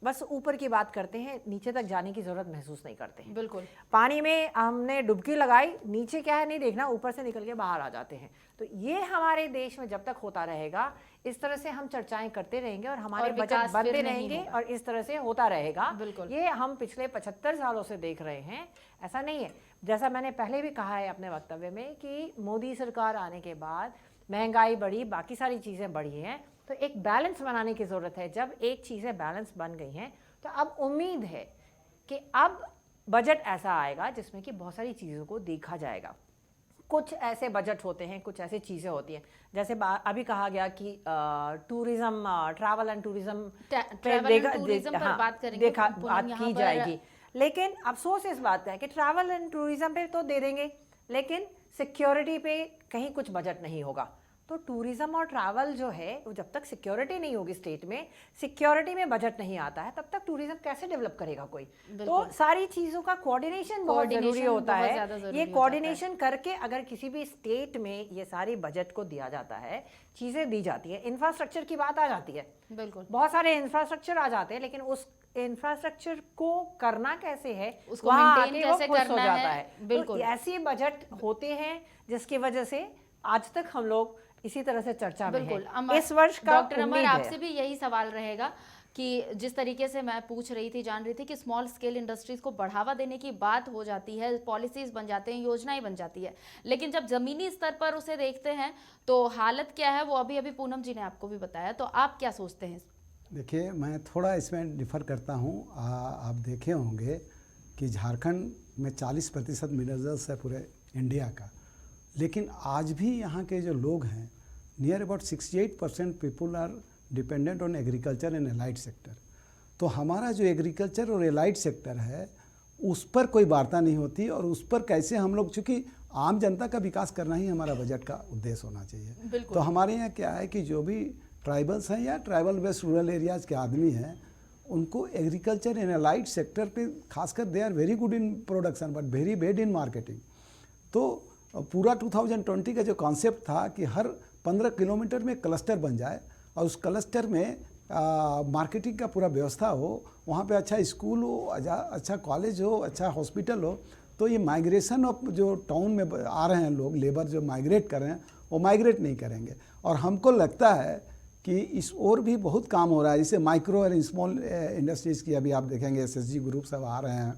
बस ऊपर की बात करते हैं, नीचे तक जाने की ज़रूरत महसूस नहीं करते हैं। बिल्कुल। पानी में हमने डुबकी लगाई, नीचे क्या है नहीं देखना, ऊपर से निकल के बाहर आ जाते हैं। तो ये हमारे देश में जब तक होता रहेगा, इस तरह से हम चर्चाएं करते रहेंगे और हमारे बजट बनते रहेंगे और इस तरह से होता रहेगा। ये हम पिछले 75 सालों से देख रहे हैं। ऐसा नहीं है, जैसा मैंने पहले भी कहा है अपने वक्तव्य में कि मोदी सरकार आने के बाद महंगाई बढ़ी, बाकी सारी चीज़ें बढ़ी हैं, तो एक बैलेंस बनाने की ज़रूरत है। जब एक चीज़ें बैलेंस बन गई हैं तो अब उम्मीद है कि अब बजट ऐसा आएगा जिसमें कि बहुत सारी चीज़ों को देखा जाएगा। कुछ ऐसे बजट होते हैं, कुछ ऐसी चीज़ें होती हैं, जैसे अभी कहा गया कि टूरिज्म, ट्रैवल एंड टूरिज्म पर बात की जाएगी। लेकिन अफसोस इस बात का है कि ट्रैवल एंड टूरिज्म पे तो दे देंगे, लेकिन सिक्योरिटी पे कहीं कुछ बजट नहीं होगा। तो टूरिज्म और ट्रैवल जो है, वो जब तक सिक्योरिटी नहीं होगी स्टेट में, सिक्योरिटी में बजट नहीं आता है, तब तक टूरिज्म कैसे डेवलप करेगा कोई। तो सारी चीज़ों का कोऑर्डिनेशन बहुत ज़रूरी होता है। ये कोऑर्डिनेशन करके अगर किसी भी स्टेट में ये सारी बजट को दिया जाता है, चीज़ें दी जाती है, इंफ्रास्ट्रक्चर की बात आ जाती है, बिल्कुल, बहुत सारे इंफ्रास्ट्रक्चर आ जाते हैं, लेकिन उस इंफ्रास्ट्रक्चर को करना कैसे है, उसको वहाँ maintain आके वो कैसे खुश हो करना जाता है, है। बिल्कुल। तो ऐसे बजट होते हैं जिसकी वजह से आज तक हम लोग इसी तरह से चर्चा में बिल्कुल हैं। इस वर्ष का डॉक्टर अमर उम्मीद आपसे है। भी यही सवाल रहेगा कि जिस तरीके से मैं पूछ रही थी, जान रही थी कि स्मॉल स्केल इंडस्ट्रीज को बढ़ावा देने की बात हो जाती है, पॉलिसीज बन जाते हैं, योजनाएं बन जाती है, लेकिन जब जमीनी स्तर पर उसे देखते हैं तो हालत क्या है वो अभी अभी पूनम जी ने आपको भी बताया, तो आप क्या सोचते हैं? देखिए, मैं थोड़ा इसमें डिफ़र करता हूँ। आप देखे होंगे कि झारखंड में 40% मिनरल्स है पूरे इंडिया का, लेकिन आज भी यहाँ के जो लोग हैं, near about 68% people are dependent on agriculture and allied sector. तो हमारा जो एग्रीकल्चर और एलाइड सेक्टर है उस पर कोई वार्ता नहीं होती, और उस पर कैसे हम लोग, चूँकि आम जनता का विकास करना ही हमारा बजट का उद्देश्य होना चाहिए। तो हमारे यहाँ क्या है कि जो भी ट्राइबल्स हैं या ट्राइबल बेस्ड रूरल एरियाज़ के आदमी हैं, उनको एग्रीकल्चर एंड एलाइड सेक्टर पे खासकर they are very good in production but very bad in marketing. तो पूरा 2020 का जो कॉन्सेप्ट था कि हर 15 किलोमीटर में क्लस्टर बन जाए और उस क्लस्टर में मार्केटिंग का पूरा व्यवस्था हो, वहाँ पे अच्छा स्कूल हो, अच्छा कॉलेज हो, अच्छा हॉस्पिटल हो, तो ये माइग्रेशन ऑफ जो टाउन में आ रहे हैं लोग, लेबर जो माइग्रेट कर रहे हैं, वो माइग्रेट नहीं करेंगे। और हमको लगता है कि इस और भी बहुत काम हो रहा है, जैसे माइक्रो और स्मॉल इंडस्ट्रीज़ की अभी आप देखेंगे एसएसजी ग्रुप सब आ रहे हैं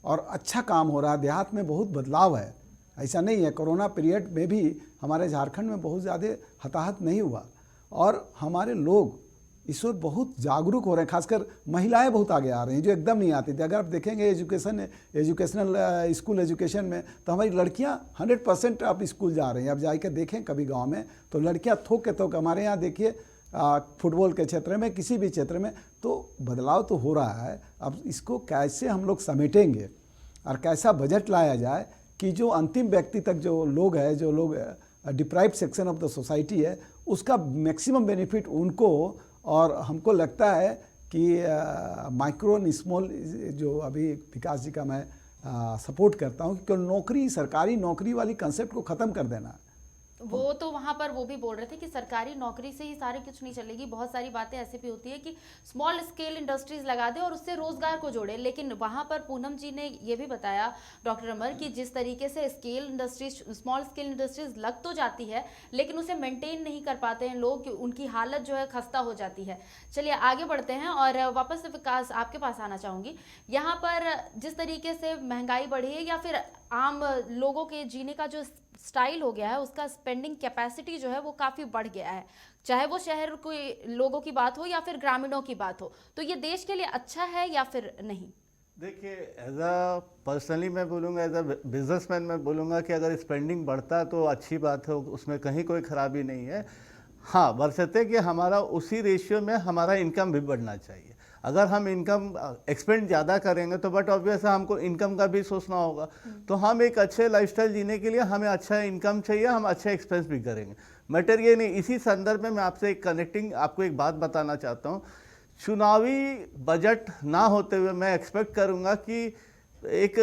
और अच्छा काम हो रहा है। देहात में बहुत बदलाव है, ऐसा नहीं है। कोरोना पीरियड में भी हमारे झारखंड में बहुत ज़्यादा हताहत नहीं हुआ, और हमारे लोग इस ओर बहुत जागरूक हो रहे हैं। खासकर महिलाएं बहुत आगे आ रही हैं जो एकदम नहीं आती थी। अगर आप देखेंगे एजुकेशनल स्कूल एजुकेशन में, तो हमारी लड़कियां 100% अब स्कूल जा रही हैं। अब जाकर देखें कभी गांव में तो लड़कियां थोक के थोक, हमारे यहाँ देखिए फुटबॉल के क्षेत्र में, किसी भी क्षेत्र में, तो बदलाव तो हो रहा है। अब इसको कैसे हम लोग समेटेंगे और कैसा बजट लाया जाए कि जो अंतिम व्यक्ति तक जो लोग है, जो लोग deprived section of the society है, उसका मैक्सिमम बेनिफिट उनको। और हमको लगता है कि माइक्रो एंड स्मॉल जो अभी विकास जी का मैं सपोर्ट करता हूँ कि नौकरी, सरकारी नौकरी वाली कंसेप्ट को ख़त्म कर देना। वो तो वहाँ पर वो भी बोल रहे थे कि सरकारी नौकरी से ही सारे कुछ नहीं चलेगी, बहुत सारी बातें ऐसी भी होती है कि स्मॉल स्केल इंडस्ट्रीज लगा दे और उससे रोजगार को जोड़े। लेकिन वहाँ पर पूनम जी ने ये भी बताया, डॉक्टर अमर, कि जिस तरीके से scale industries, small scale industries लग तो जाती है लेकिन उसे मेंटेन नहीं कर पाते हैं लोग, उनकी हालत जो है खस्ता हो जाती है। चलिए आगे बढ़ते हैं और वापस से विकास आपके पास आना चाहूँगी। यहाँ पर जिस तरीके से महंगाई बढ़ी है या फिर आम लोगों के जीने का जो स्टाइल हो गया है, उसका स्पेंडिंग कैपेसिटी जो है वो काफ़ी बढ़ गया है, चाहे वो शहर के लोगों की बात हो या फिर ग्रामीणों की बात हो, तो ये देश के लिए अच्छा है या फिर नहीं? देखिए, एज अ पर्सनली मैं बोलूँगा, एज अ बिजनेसमैन मैं बोलूँगा कि अगर स्पेंडिंग बढ़ता तो अच्छी बात है, उसमें कहीं कोई ख़राबी नहीं है। हाँ, बशर्ते कि हमारा उसी रेशियो में हमारा इनकम भी बढ़ना चाहिए। अगर हम इनकम एक्सपेंड ज़्यादा करेंगे तो बट ऑब्वियस है हमको इनकम का भी सोचना होगा। तो हम एक अच्छे लाइफस्टाइल जीने के लिए हमें अच्छा इनकम चाहिए, हम अच्छे एक्सपेंस भी करेंगे। मैटर ये नहीं, इसी संदर्भ में मैं आपसे एक कनेक्टिंग आपको एक बात बताना चाहता हूँ। चुनावी बजट ना होते हुए मैं एक्सपेक्ट करूँगा कि एक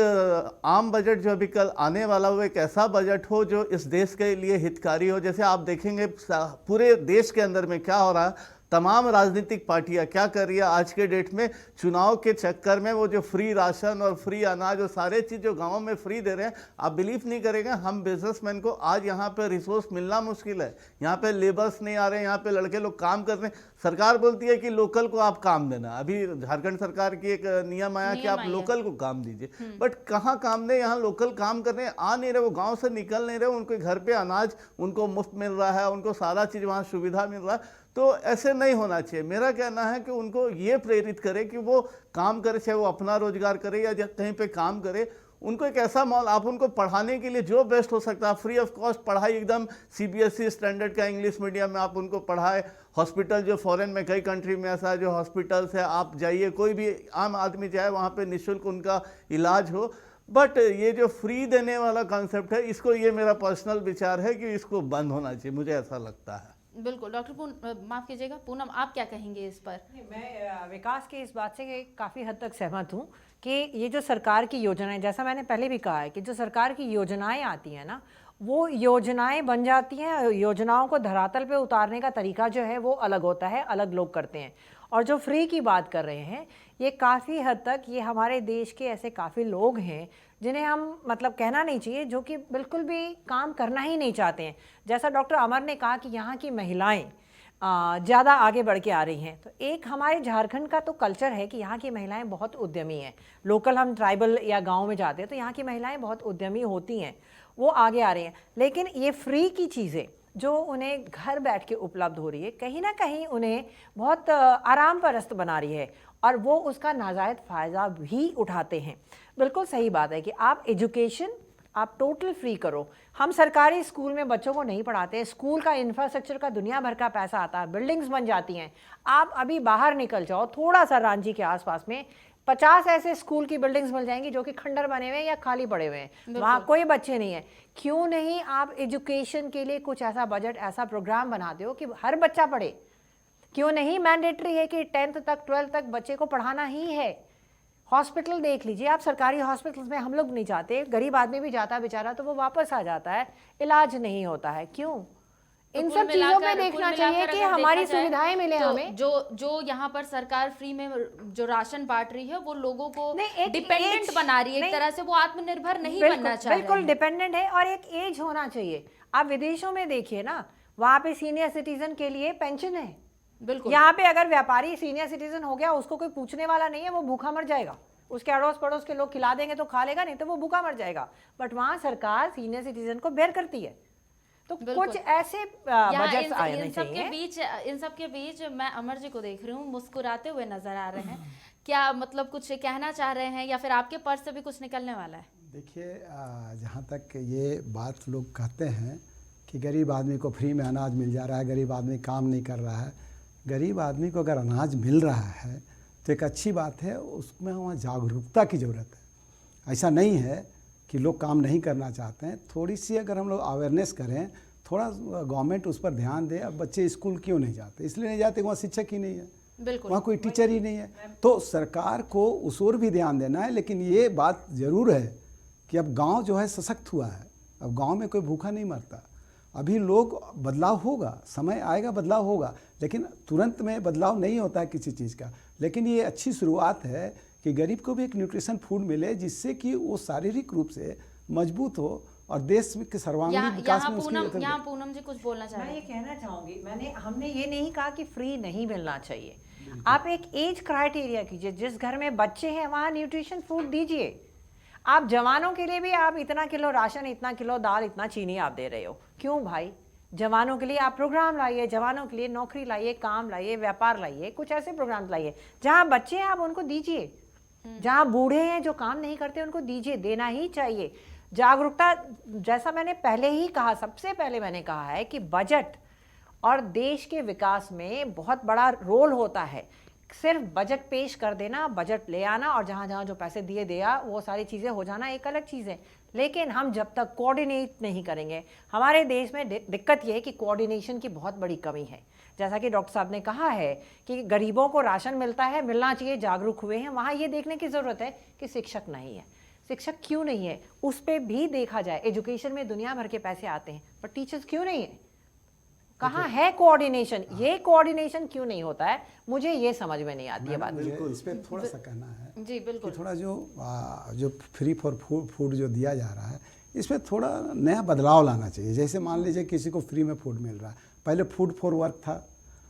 आम बजट जो अभी कल आने वाला हो, एक ऐसा बजट हो जो इस देश के लिए हितकारी हो। जैसे आप देखेंगे पूरे देश के अंदर में क्या हो रहा है, तमाम राजनीतिक पार्टियां क्या कर रही है आज के डेट में, चुनाव के चक्कर में वो जो फ्री राशन और फ्री अनाज और सारे चीज़ जो गाँव में फ्री दे रहे हैं, आप बिलीव नहीं करेंगे, हम बिजनेसमैन को आज यहाँ पे रिसोर्स मिलना मुश्किल है। यहाँ पे लेबर्स नहीं आ रहे हैं, यहाँ पे लड़के लोग काम कर रहे हैं। सरकार बोलती है कि लोकल को आप काम देना, अभी झारखंड सरकार की एक नियम आया कि आप लोकल को काम दीजिए, बट कहाँ काम दे, यहाँ लोकल काम कर रहे हैं, आ नहीं रहे, वो गाँव से निकल नहीं रहे, उनके घर पे अनाज उनको मुफ्त मिल रहा है, उनको सारा चीज़ वहाँ सुविधा मिल रहा है। तो ऐसे नहीं होना चाहिए। मेरा कहना है कि उनको ये प्रेरित करे कि वो काम करे, चाहे वो अपना रोजगार करे या कहीं पे काम करे, उनको एक ऐसा माहौल, आप उनको पढ़ाने के लिए जो बेस्ट हो सकता है, फ्री ऑफ कॉस्ट पढ़ाई, एकदम CBSE स्टैंडर्ड का इंग्लिश मीडियम में आप उनको पढ़ाए। हॉस्पिटल जो फॉरेन में कई कंट्री में ऐसा जो हॉस्पिटल्स है, आप जाइए, कोई भी आम आदमी जाए, वहाँ पे निःशुल्क उनका इलाज हो। बट ये जो फ्री देने वाला कॉन्सेप्ट है, इसको, ये मेरा पर्सनल विचार है कि इसको बंद होना चाहिए, मुझे ऐसा लगता है। बिल्कुल। डॉक्टर माफ कीजिएगा, पूनम आप क्या कहेंगे इस पर? मैं विकास की इस बात से काफ़ी हद तक सहमत हूँ कि ये जो सरकार की योजनाएं, जैसा मैंने पहले भी कहा है कि जो सरकार की योजनाएं आती हैं ना, वो योजनाएं बन जाती हैं, योजनाओं को धरातल पे उतारने का तरीका जो है वो अलग होता है, अलग लोग करते हैं। और जो फ्री की बात कर रहे हैं, ये काफ़ी हद तक ये हमारे देश के ऐसे काफ़ी लोग हैं जिन्हें हम मतलब कहना नहीं चाहिए, जो कि बिल्कुल भी काम करना ही नहीं चाहते हैं। जैसा डॉक्टर अमर ने कहा कि यहाँ की महिलाएं ज़्यादा आगे बढ़ के आ रही हैं, तो एक हमारे झारखंड का तो कल्चर है कि यहाँ की महिलाएं बहुत उद्यमी हैं। लोकल हम ट्राइबल या गांव में जाते हैं तो यहाँ की महिलाएं बहुत उद्यमी होती हैं, वो आगे आ रही हैं। लेकिन ये फ्री की चीज़ें जो उन्हें घर बैठ के उपलब्ध हो रही है, कहीं ना कहीं उन्हें बहुत आराम परस्त बना रही है और वो उसका नाजायज़ फ़ायदा भी उठाते हैं। बिल्कुल सही बात है कि आप एजुकेशन आप टोटल फ्री करो। हम सरकारी स्कूल में बच्चों को नहीं पढ़ाते, स्कूल का इंफ्रास्ट्रक्चर का दुनिया भर का पैसा आता है, बिल्डिंग्स बन जाती हैं। आप अभी बाहर निकल जाओ थोड़ा सा रांची के आसपास में 50 ऐसे स्कूल की बिल्डिंग्स मिल जाएंगी जो कि खंडर बने हुए हैं या खाली पड़े हुए हैं, वहाँ कोई बच्चे नहीं है। क्यों नहीं आप एजुकेशन के लिए कुछ ऐसा बजट, ऐसा प्रोग्राम बनाते हो कि हर बच्चा पढ़े? क्यों नहीं मैंडेटरी है कि 10th तक 12th तक बच्चे को पढ़ाना ही है? हॉस्पिटल देख लीजिए आप, सरकारी हॉस्पिटल्स में हम लोग नहीं जाते, गरीब आदमी भी जाता है बेचारा तो वो वापस आ जाता है, इलाज नहीं होता है। क्यों? इन सब चीजों में देखना चाहिए कि हमारी सुविधाएं मिले हमें। जो यहाँ पर सरकार फ्री में जो राशन बांट रही है वो लोगों को नहीं, डिपेंडेंट बना रही है, एक तरह से वो आत्मनिर्भर नहीं बनना चाह रहे हैं। बिल्कुल डिपेंडेंट है और एक एज होना चाहिए। आप विदेशों में देखिए ना, वहाँ पे सीनियर सिटीजन के लिए पेंशन है। बिल्कुल। यहाँ पे अगर व्यापारी सीनियर सिटीजन हो गया, उसको कोई पूछने वाला नहीं है, वो भूखा मर जाएगा। उसके अड़ोस पड़ोस के लोग खिला देंगे तो खा लेगा, नहीं तो वो भूखा मर जाएगा। बट वहाँ सरकार सीनियर सिटीजन को बेयर करती है। तो कुछ ऐसे बजट्स आने चाहिए। इन सब के बीच मैं अमर जी को देख रही हूँ, मुस्कुराते हुए नजर आ रहे हैं। क्या मतलब कुछ कहना चाह रहे हैं या फिर आपके पर्स से भी कुछ निकलने वाला है? देखिए, जहाँ तक ये बात लोग कहते हैं कि गरीब आदमी को फ्री में अनाज मिल जा रहा है, गरीब आदमी काम नहीं कर रहा है। गरीब आदमी को अगर अनाज मिल रहा है तो एक अच्छी बात है, उसमें वहाँ जागरूकता की ज़रूरत है। ऐसा नहीं है कि लोग काम नहीं करना चाहते हैं। थोड़ी सी अगर हम लोग अवेयरनेस करें, थोड़ा गवर्नमेंट उस पर ध्यान दे। अब बच्चे स्कूल क्यों नहीं जाते? इसलिए नहीं जाते, वहाँ शिक्षक ही नहीं है, बिल्कुल, वहाँ कोई टीचर ही नहीं है। तो सरकार को उस ओर भी ध्यान देना है। लेकिन ये बात ज़रूर है कि अब गांव जो है सशक्त हुआ है, अब गांव में कोई भूखा नहीं मरता। अभी लोग, बदलाव होगा, समय आएगा, बदलाव होगा, लेकिन तुरंत में बदलाव नहीं होता है किसी चीज़ का। लेकिन ये अच्छी शुरुआत है कि गरीब को भी एक न्यूट्रिशन फूड मिले, जिससे कि वो शारीरिक रूप से मजबूत हो और देश के सर्वांगीण विकास में उसकी। यहाँ पूनम जी कुछ बोलना चाह रहे हैं? मैं ये कहना चाहूँगी, हमने ये नहीं कहा कि फ्री नहीं मिलना चाहिए। आप एक एज क्राइटेरिया कीजिए, जिस घर में बच्चे हैं वहाँ न्यूट्रिशन फूड दीजिए। आप जवानों के लिए भी आप इतना किलो राशन, इतना किलो दाल, इतना चीनी आप दे रहे हो, क्यों भाई? जवानों के लिए आप प्रोग्राम लाइए, जवानों के लिए नौकरी लाइए, काम लाइए, व्यापार लाइए, कुछ ऐसे प्रोग्राम लाइए। जहाँ बच्चे हैं आप उनको दीजिए, जहाँ बूढ़े हैं जो काम नहीं करते उनको दीजिए, देना ही चाहिए। जागरूकता, जैसा मैंने पहले ही कहा, सबसे पहले मैंने कहा है कि बजट और देश के विकास में बहुत बड़ा रोल होता है। सिर्फ बजट पेश कर देना, बजट ले आना और जहाँ जहाँ जो पैसे दिए दिया वो सारी चीज़ें हो जाना एक अलग चीज़ है। लेकिन हम जब तक कोऑर्डिनेट नहीं करेंगे, हमारे देश में दिक्कत ये है कि कोऑर्डिनेशन की बहुत बड़ी कमी है। जैसा कि डॉक्टर साहब ने कहा है कि गरीबों को राशन मिलता है, मिलना चाहिए, जागरूक हुए हैं। वहाँ ये देखने की ज़रूरत है कि शिक्षक नहीं है। शिक्षक क्यों नहीं है उस पर भी देखा जाए। एजुकेशन में दुनिया भर के पैसे आते हैं, पर टीचर्स क्यों नहीं है? कहाँ है कोऑर्डिनेशन? ये कोऑर्डिनेशन क्यों नहीं होता है, मुझे ये समझ में नहीं आती है बात। इस पे थोड़ा सा कहना है जी, बिल्कुल। कि थोड़ा जो फ्री फॉर फूड जो दिया जा रहा है, इस पर थोड़ा नया बदलाव लाना चाहिए। जैसे मान लीजिए किसी को फ्री में फूड मिल रहा है, पहले फूड फॉर वर्क था,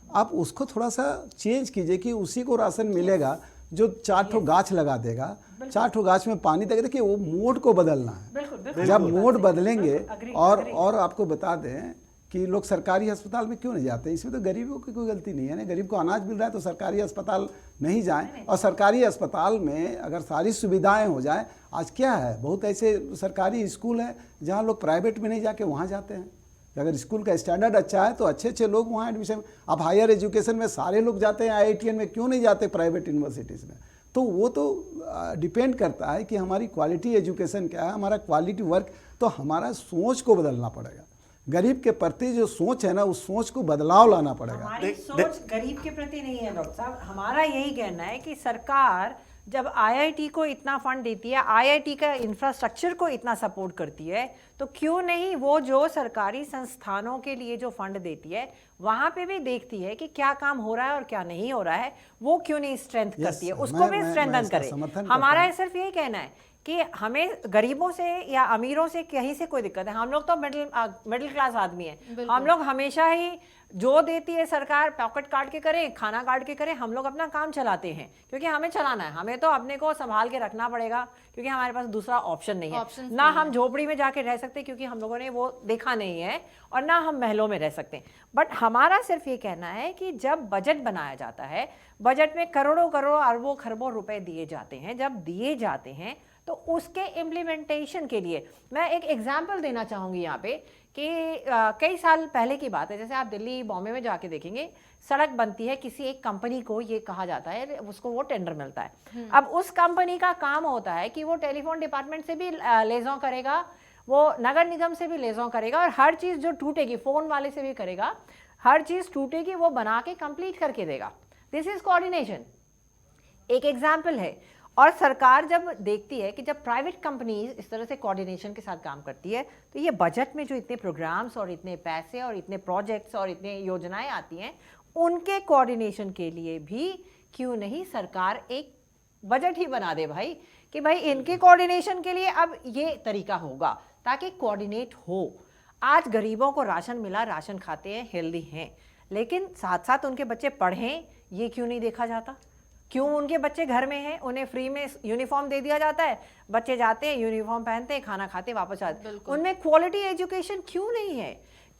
आप उसको थोड़ा सा चेंज कीजिए कि उसी को राशन मिलेगा जो 4 ठो गाछ लगा देगा, 4 ठो गाछ में पानी देगा। देखिए, वो मोड को बदलना है। जब मोड बदलेंगे, और आपको बता दें कि लोग सरकारी अस्पताल में क्यों नहीं जाते? इसमें तो गरीबों की कोई गलती नहीं है ना। गरीब को अनाज मिल रहा है तो सरकारी अस्पताल नहीं जाएं। और सरकारी अस्पताल में अगर सारी सुविधाएं हो जाएं, आज क्या है, बहुत ऐसे सरकारी स्कूल हैं जहां लोग प्राइवेट में नहीं जाके वहां जाते हैं। अगर स्कूल का स्टैंडर्ड अच्छा है तो अच्छे अच्छे लोग वहाँ एडमिशन। अब हायर एजुकेशन में सारे लोग जाते हैं, IITN में क्यों नहीं जाते प्राइवेट यूनिवर्सिटीज़ में? तो वो तो डिपेंड करता है कि हमारी क्वालिटी एजुकेशन क्या है, हमारा क्वालिटी वर्क। तो हमारा सोच को बदलना पड़ेगा। गरीब के प्रति जो सोच है ना, उस सोच को बदलाव लाना पड़ेगा। हमारी सोच गरीब के प्रति नहीं है डॉक्टर साहब। हमारा यही कहना है कि सरकार जब आईआईटी को इतना फंड देती है, आईआईटी का इंफ्रास्ट्रक्चर को इतना सपोर्ट करती है, तो क्यों नहीं वो जो सरकारी संस्थानों के लिए जो फंड देती है वहाँ पे भी देखती है कि क्या काम हो रहा है और क्या नहीं हो रहा है, वो क्यों नहीं स्ट्रेंथ करती है, उसको भी स्ट्रेंथन करे। हमारा सिर्फ यही कहना है कि हमें गरीबों से या अमीरों से कहीं से कोई दिक्कत है, हम लोग तो मिडिल क्लास आदमी हैं, हम लोग हमेशा ही जो देती है सरकार पॉकेट काट के करें, खाना काट के करें, हम लोग अपना काम चलाते हैं क्योंकि हमें चलाना है, हमें तो अपने को संभाल के रखना पड़ेगा क्योंकि हमारे पास दूसरा ऑप्शन नहीं है। ना हम झोपड़ी में जाके रह सकते क्योंकि हम लोगों ने वो देखा नहीं है, और ना हम महलों में रह सकते हैं। बट हमारा सिर्फ ये कहना है कि जब बजट बनाया जाता है, बजट में करोड़ों करोड़ों अरबों खरबों रुपए दिए जाते हैं, जब दिए जाते हैं तो उसके इम्प्लीमेंटेशन के लिए मैं एक एग्जाम्पल देना चाहूँगी यहाँ पे कि कई साल पहले की बात है, जैसे आप दिल्ली बॉम्बे में जाके देखेंगे, सड़क बनती है, किसी एक कंपनी को ये कहा जाता है, उसको वो टेंडर मिलता है। अब उस कंपनी का काम होता है कि वो टेलीफोन डिपार्टमेंट से भी लेजों करेगा, वो नगर निगम से भी लेजों करेगा, और हर चीज़ जो टूटेगी फ़ोन वाले से भी करेगा, हर चीज़ टूटेगी वो बना के कंप्लीट करके देगा। दिस इज़ कोऑर्डिनेशन, एक एग्जाम्पल है। और सरकार जब देखती है कि जब प्राइवेट कंपनीज इस तरह से कोऑर्डिनेशन के साथ काम करती है, तो ये बजट में जो इतने प्रोग्राम्स और इतने पैसे और इतने प्रोजेक्ट्स और इतने योजनाएं आती हैं, उनके कोऑर्डिनेशन के लिए भी क्यों नहीं सरकार एक बजट ही बना दे भाई, कि भाई इनके कोऑर्डिनेशन के लिए अब ये तरीका होगा ताकि कोऑर्डिनेट हो। आज गरीबों को राशन मिला, राशन खाते हैं, हेल्दी हैं, लेकिन साथ साथ उनके बच्चे पढ़ें, ये क्यों नहीं देखा जाता? क्यों उनके बच्चे घर में हैं, उन्हें फ्री में यूनिफॉर्म दे दिया जाता है, बच्चे जाते हैं, यूनिफॉर्म पहनते हैं, खाना खाते वापस आते हैं, उनमें क्वालिटी एजुकेशन क्यों नहीं है?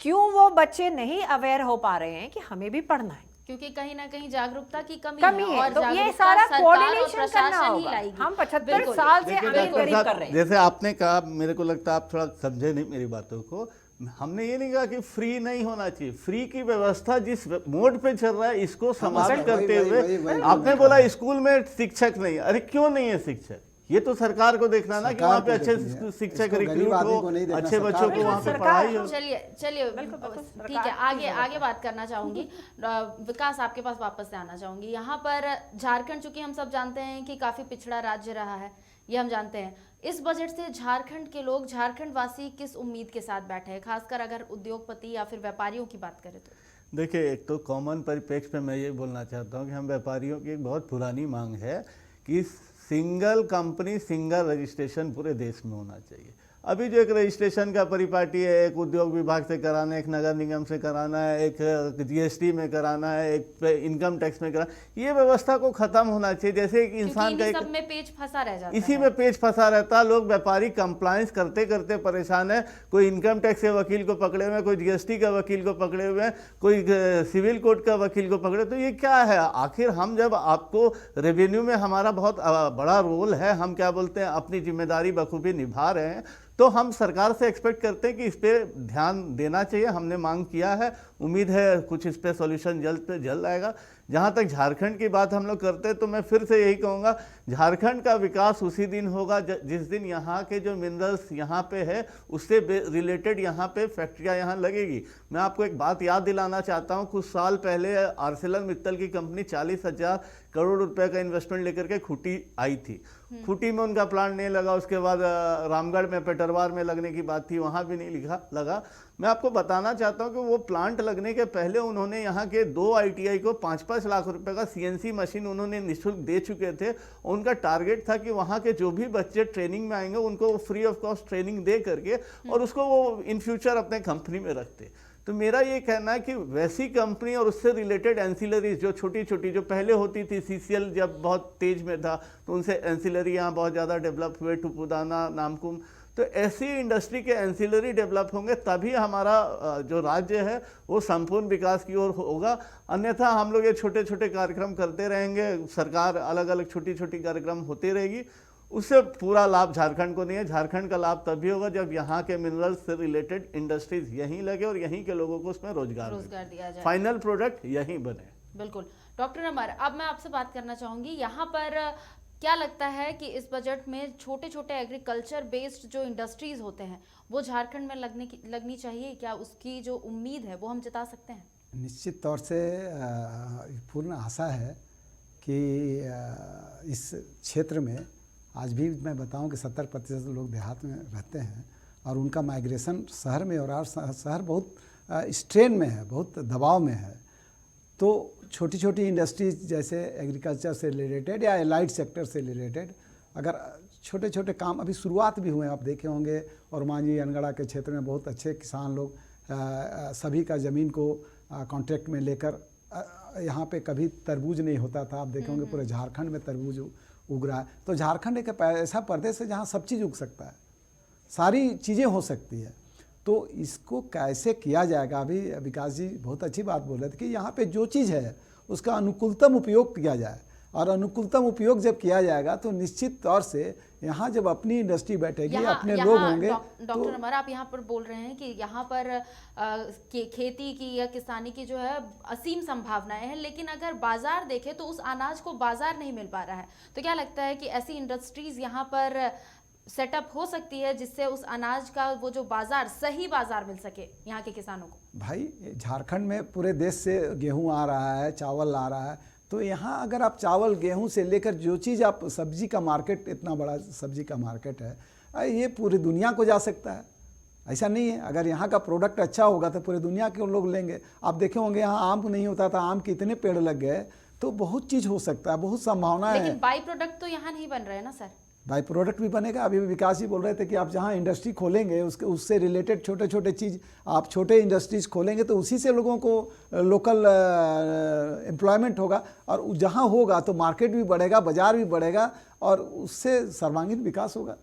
क्यों वो बच्चे नहीं अवेयर हो पा रहे हैं कि हमें भी पढ़ना है? क्योंकि कहीं ना कहीं जागरूकता की कमी है, और तो ये सारा कोऑर्डिनेशन करना होगा। हम 75 साल से अमीर गरीब कर रहे हैं। जैसे आपने कहा, मेरे को लगता है आप थोड़ा समझे नहीं मेरी बातों को। हमने ये नहीं कहा कि फ्री नहीं होना चाहिए, फ्री की व्यवस्था जिस मोड पे चल रहा है इसको समाप्त करते हुए आपने बोला स्कूल में शिक्षक नहीं, अरे क्यों नहीं है शिक्षक? ये तो सरकार को देखना ना कि वहाँ पे अच्छे शिक्षक रिक्रूट हो, अच्छे बच्चों को वहाँ पे पढ़ाई हो। चलिए ठीक है, आगे बात करना चाहूंगी। विकास, आपके पास वापस से आना चाहूंगी। यहाँ पर झारखंड, चूंकि हम सब जानते हैं कि काफी पिछड़ा राज्य रहा है, ये हम जानते हैं। इस बजट से झारखंड के लोग, झारखंड वासी किस उम्मीद के साथ बैठे हैं, खासकर अगर उद्योगपति या फिर व्यापारियों की बात करें तो? देखिए, एक तो कॉमन परिप्रेक्ष्य में मैं ये बोलना चाहता हूँ कि हम व्यापारियों की एक बहुत पुरानी मांग है कि सिंगल कंपनी सिंगल रजिस्ट्रेशन पूरे देश में होना चाहिए। अभी जो एक रजिस्ट्रेशन का परिपाटी है, एक उद्योग विभाग से कराना है, एक नगर निगम से कराना है, एक जीएसटी में कराना है, एक इनकम टैक्स में कराना, ये व्यवस्था को खत्म होना चाहिए। जैसे एक इंसान का सब में पेच फंसा रह जाता है, इसी में पेच फंसा रहता है। लोग व्यापारी कंप्लायंस करते करते परेशान है, कोई इनकम टैक्स के वकील को पकड़े हुए हैं, कोई जीएसटी का वकील को पकड़े हुए हैं, कोई सिविल कोर्ट का वकील को पकड़े। तो ये क्या है आखिर? हम जब आपको रेवेन्यू में हमारा बहुत बड़ा रोल है, हम क्या बोलते हैं, अपनी जिम्मेदारी बखूबी निभा रहे हैं, तो हम सरकार से एक्सपेक्ट करते हैं कि इस पे ध्यान देना चाहिए। हमने मांग किया है, उम्मीद है कुछ इस पे सॉल्यूशन जल्द से जल्द आएगा। जहाँ तक झारखंड की बात हम लोग करते हैं, तो मैं फिर से यही कहूँगा, झारखंड का विकास उसी दिन होगा जिस दिन यहाँ के जो मिनरल्स यहाँ पे है उससे रिलेटेड यहाँ पे फैक्ट्रियाँ यहाँ लगेगी। मैं आपको एक बात याद दिलाना चाहता हूँ, कुछ साल पहले आर्सेलर की कंपनी 40,000 करोड़ रुपए का इन्वेस्टमेंट लेकर के खूंटी आई थी। खूंटी में उनका प्लांट नहीं लगा, उसके बाद रामगढ़ में, पेटरवार में लगने की बात थी, वहाँ भी नहीं लगा। मैं आपको बताना चाहता हूँ कि वो प्लांट लगने के पहले उन्होंने यहाँ के 2 ITI को 5-5 लाख रुपए का CNC मशीन उन्होंने निःशुल्क दे चुके थे। उनका टारगेट था कि वहाँ के जो भी बच्चे ट्रेनिंग में आएंगे उनको फ्री ऑफ कॉस्ट ट्रेनिंग दे करके और उसको वो इन फ्यूचर अपने कंपनी में रखते। तो मेरा ये कहना है कि वैसी कंपनी और उससे रिलेटेड एंसिलरीज जो छोटी छोटी जो पहले होती थी, CCL जब बहुत तेज में था तो उनसे एंसिलरी यहाँ बहुत ज़्यादा डेवलप हुए, टुपुदाना, नामकुम, तो ऐसी इंडस्ट्री के एंसिलरी डेवलप होंगे तभी हमारा जो राज्य है वो संपूर्ण विकास की ओर होगा। अन्यथा हम लोग ये छोटे छोटे कार्यक्रम करते रहेंगे, सरकार अलग अलग छोटी छोटी कार्यक्रम होती रहेगी, उससे पूरा लाभ झारखंड को नहीं है। झारखंड का लाभ तभी होगा जब यहाँ के मिनरल्स से रिलेटेड इंडस्ट्रीज यहीं लगे और यहीं के लोगों को उसमें रोजगार दिया जाए, फाइनल प्रोडक्ट यहीं बने। बिल्कुल। डॉक्टर अमर, अब मैं आपसे बात करना चाहूंगी, यहाँ पर क्या लगता है कि इस बजट में छोटे छोटे एग्रीकल्चर बेस्ड जो इंडस्ट्रीज होते हैं वो झारखंड में लगनी चाहिए? क्या उसकी जो उम्मीद है वो हम जता सकते हैं? निश्चित तौर से पूर्ण आशा है कि इस क्षेत्र में आज भी मैं बताऊं कि 70% लोग देहात में रहते हैं और उनका माइग्रेशन शहर में, और शहर बहुत स्ट्रेन में है, बहुत दबाव में है। तो छोटी छोटी इंडस्ट्रीज जैसे एग्रीकल्चर से रिलेटेड या एलाइड सेक्टर से रिलेटेड अगर छोटे छोटे काम अभी शुरुआत भी हुए हैं, आप देखे होंगे, और मांझी अनगढ़ा के क्षेत्र में बहुत अच्छे किसान लोग सभी का ज़मीन को कॉन्ट्रैक्ट में लेकर, यहाँ पे कभी तरबूज नहीं होता था, आप देखे होंगे पूरे झारखंड में तरबूज उग रहा है। तो झारखंड एक ऐसा प्रदेश है जहाँ सब चीज़ उग सकता है, सारी चीज़ें हो सकती है। तो इसको कैसे किया जाएगा, अभी विकास जी बहुत अच्छी बात बोल रहे थे कि यहाँ पे जो चीज़ है उसका अनुकूलतम उपयोग किया जाए, और अनुकूलतम उपयोग जब किया जाएगा तो निश्चित तौर से यहाँ जब अपनी इंडस्ट्री बैठेगी, अपने लोग होंगे। डॉक्टर अमर, आप यहाँ पर बोल रहे हैं कि यहाँ पर खेती की या किसानी की जो है असीम संभावनाएं हैं, लेकिन अगर बाजार देखें तो उस अनाज को बाजार नहीं मिल पा रहा है। तो क्या लगता है कि ऐसी इंडस्ट्रीज यहाँ पर सेटअप हो सकती है जिससे उस अनाज का वो जो बाजार, सही बाजार मिल सके यहाँ के किसानों को? भाई झारखंड में पूरे देश से गेहूं आ रहा है, चावल आ रहा है, तो यहाँ अगर आप चावल गेहूं से लेकर जो चीज़ आप, सब्जी का मार्केट, इतना बड़ा सब्जी का मार्केट है, ये पूरी दुनिया को जा सकता है। ऐसा नहीं है, अगर यहाँ का प्रोडक्ट अच्छा होगा तो पूरी दुनिया के लोग लेंगे। आप देखे होंगे यहाँ आम नहीं होता था, आम के इतने पेड़ लग गए, तो बहुत चीज़ हो सकता है, बहुत संभावनाएं हैं। लेकिन बाई प्रोडक्ट तो यहाँ नहीं बन रहे हैं ना सर? बाई प्रोडक्ट भी बनेगा। अभी विकास जी बोल रहे थे कि आप जहाँ इंडस्ट्री खोलेंगे उससे रिलेटेड छोटे छोटे चीज़, आप छोटे इंडस्ट्रीज खोलेंगे तो उसी से लोगों को लोकल एम्प्लॉयमेंट होगा, और जहाँ होगा तो मार्केट भी बढ़ेगा, बाजार भी बढ़ेगा, और उससे सर्वांगीण विकास होगा।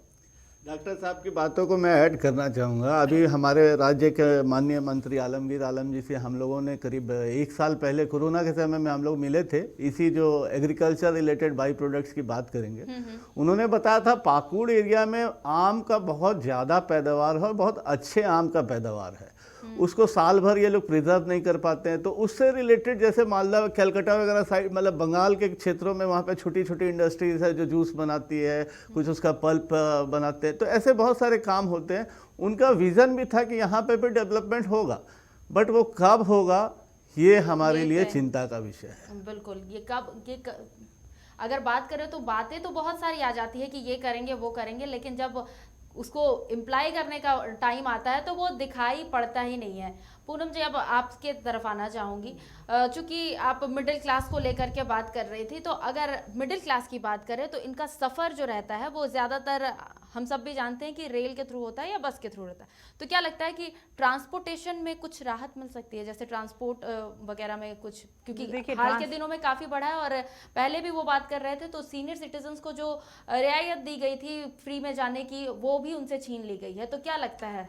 डॉक्टर साहब की बातों को मैं ऐड करना चाहूँगा। अभी हमारे राज्य के माननीय मंत्री आलमगीर आलम जी से हम लोगों ने करीब 1 साल पहले कोरोना के समय में हम लोग मिले थे, इसी जो एग्रीकल्चर रिलेटेड बाई प्रोडक्ट्स की बात करेंगे। उन्होंने बताया था पाकुड़ एरिया में आम का बहुत ज़्यादा पैदावार है और बहुत अच्छे आम का पैदावार है, उसको साल भर ये लोग प्रिजर्व नहीं कर पाते हैं। तो उससे रिलेटेड जैसे मालदा, कलकत्ता वगैरह साइड, मतलब बंगाल के क्षेत्रों में वहाँ पे छोटी छोटी इंडस्ट्रीज है जो जूस बनाती है, कुछ उसका पल्प बनाते हैं, तो ऐसे बहुत सारे काम होते हैं। उनका विज़न भी था कि यहाँ पे भी डेवलपमेंट होगा, बट वो कब होगा ये हमारे लिए चिंता का विषय है। बिल्कुल, अगर बात करें तो बातें तो बहुत सारी आ जाती है कि ये करेंगे वो करेंगे, लेकिन जब उसको इम्प्लाई करने का टाइम आता है तो वो दिखाई पड़ता ही नहीं है। पूनम जी, अब आपके तरफ आना चाहूँगी, चूँकि आप मिडिल क्लास को लेकर के बात कर रही थी, तो अगर मिडिल क्लास की बात करें तो इनका सफ़र जो रहता है वो ज़्यादातर हम सब भी जानते हैं कि रेल के थ्रू होता है या बस के थ्रू होता है। तो क्या लगता है कि ट्रांसपोर्टेशन में कुछ राहत मिल सकती है, जैसे ट्रांसपोर्ट वगैरह में कुछ, क्योंकि हाल के दिनों में काफ़ी बढ़ा है, और पहले भी वो बात कर रहे थे तो सीनियर सिटीजन्स को जो रियायत दी गई थी फ्री में जाने की, वो भी उनसे छीन ली गई है। तो क्या लगता है?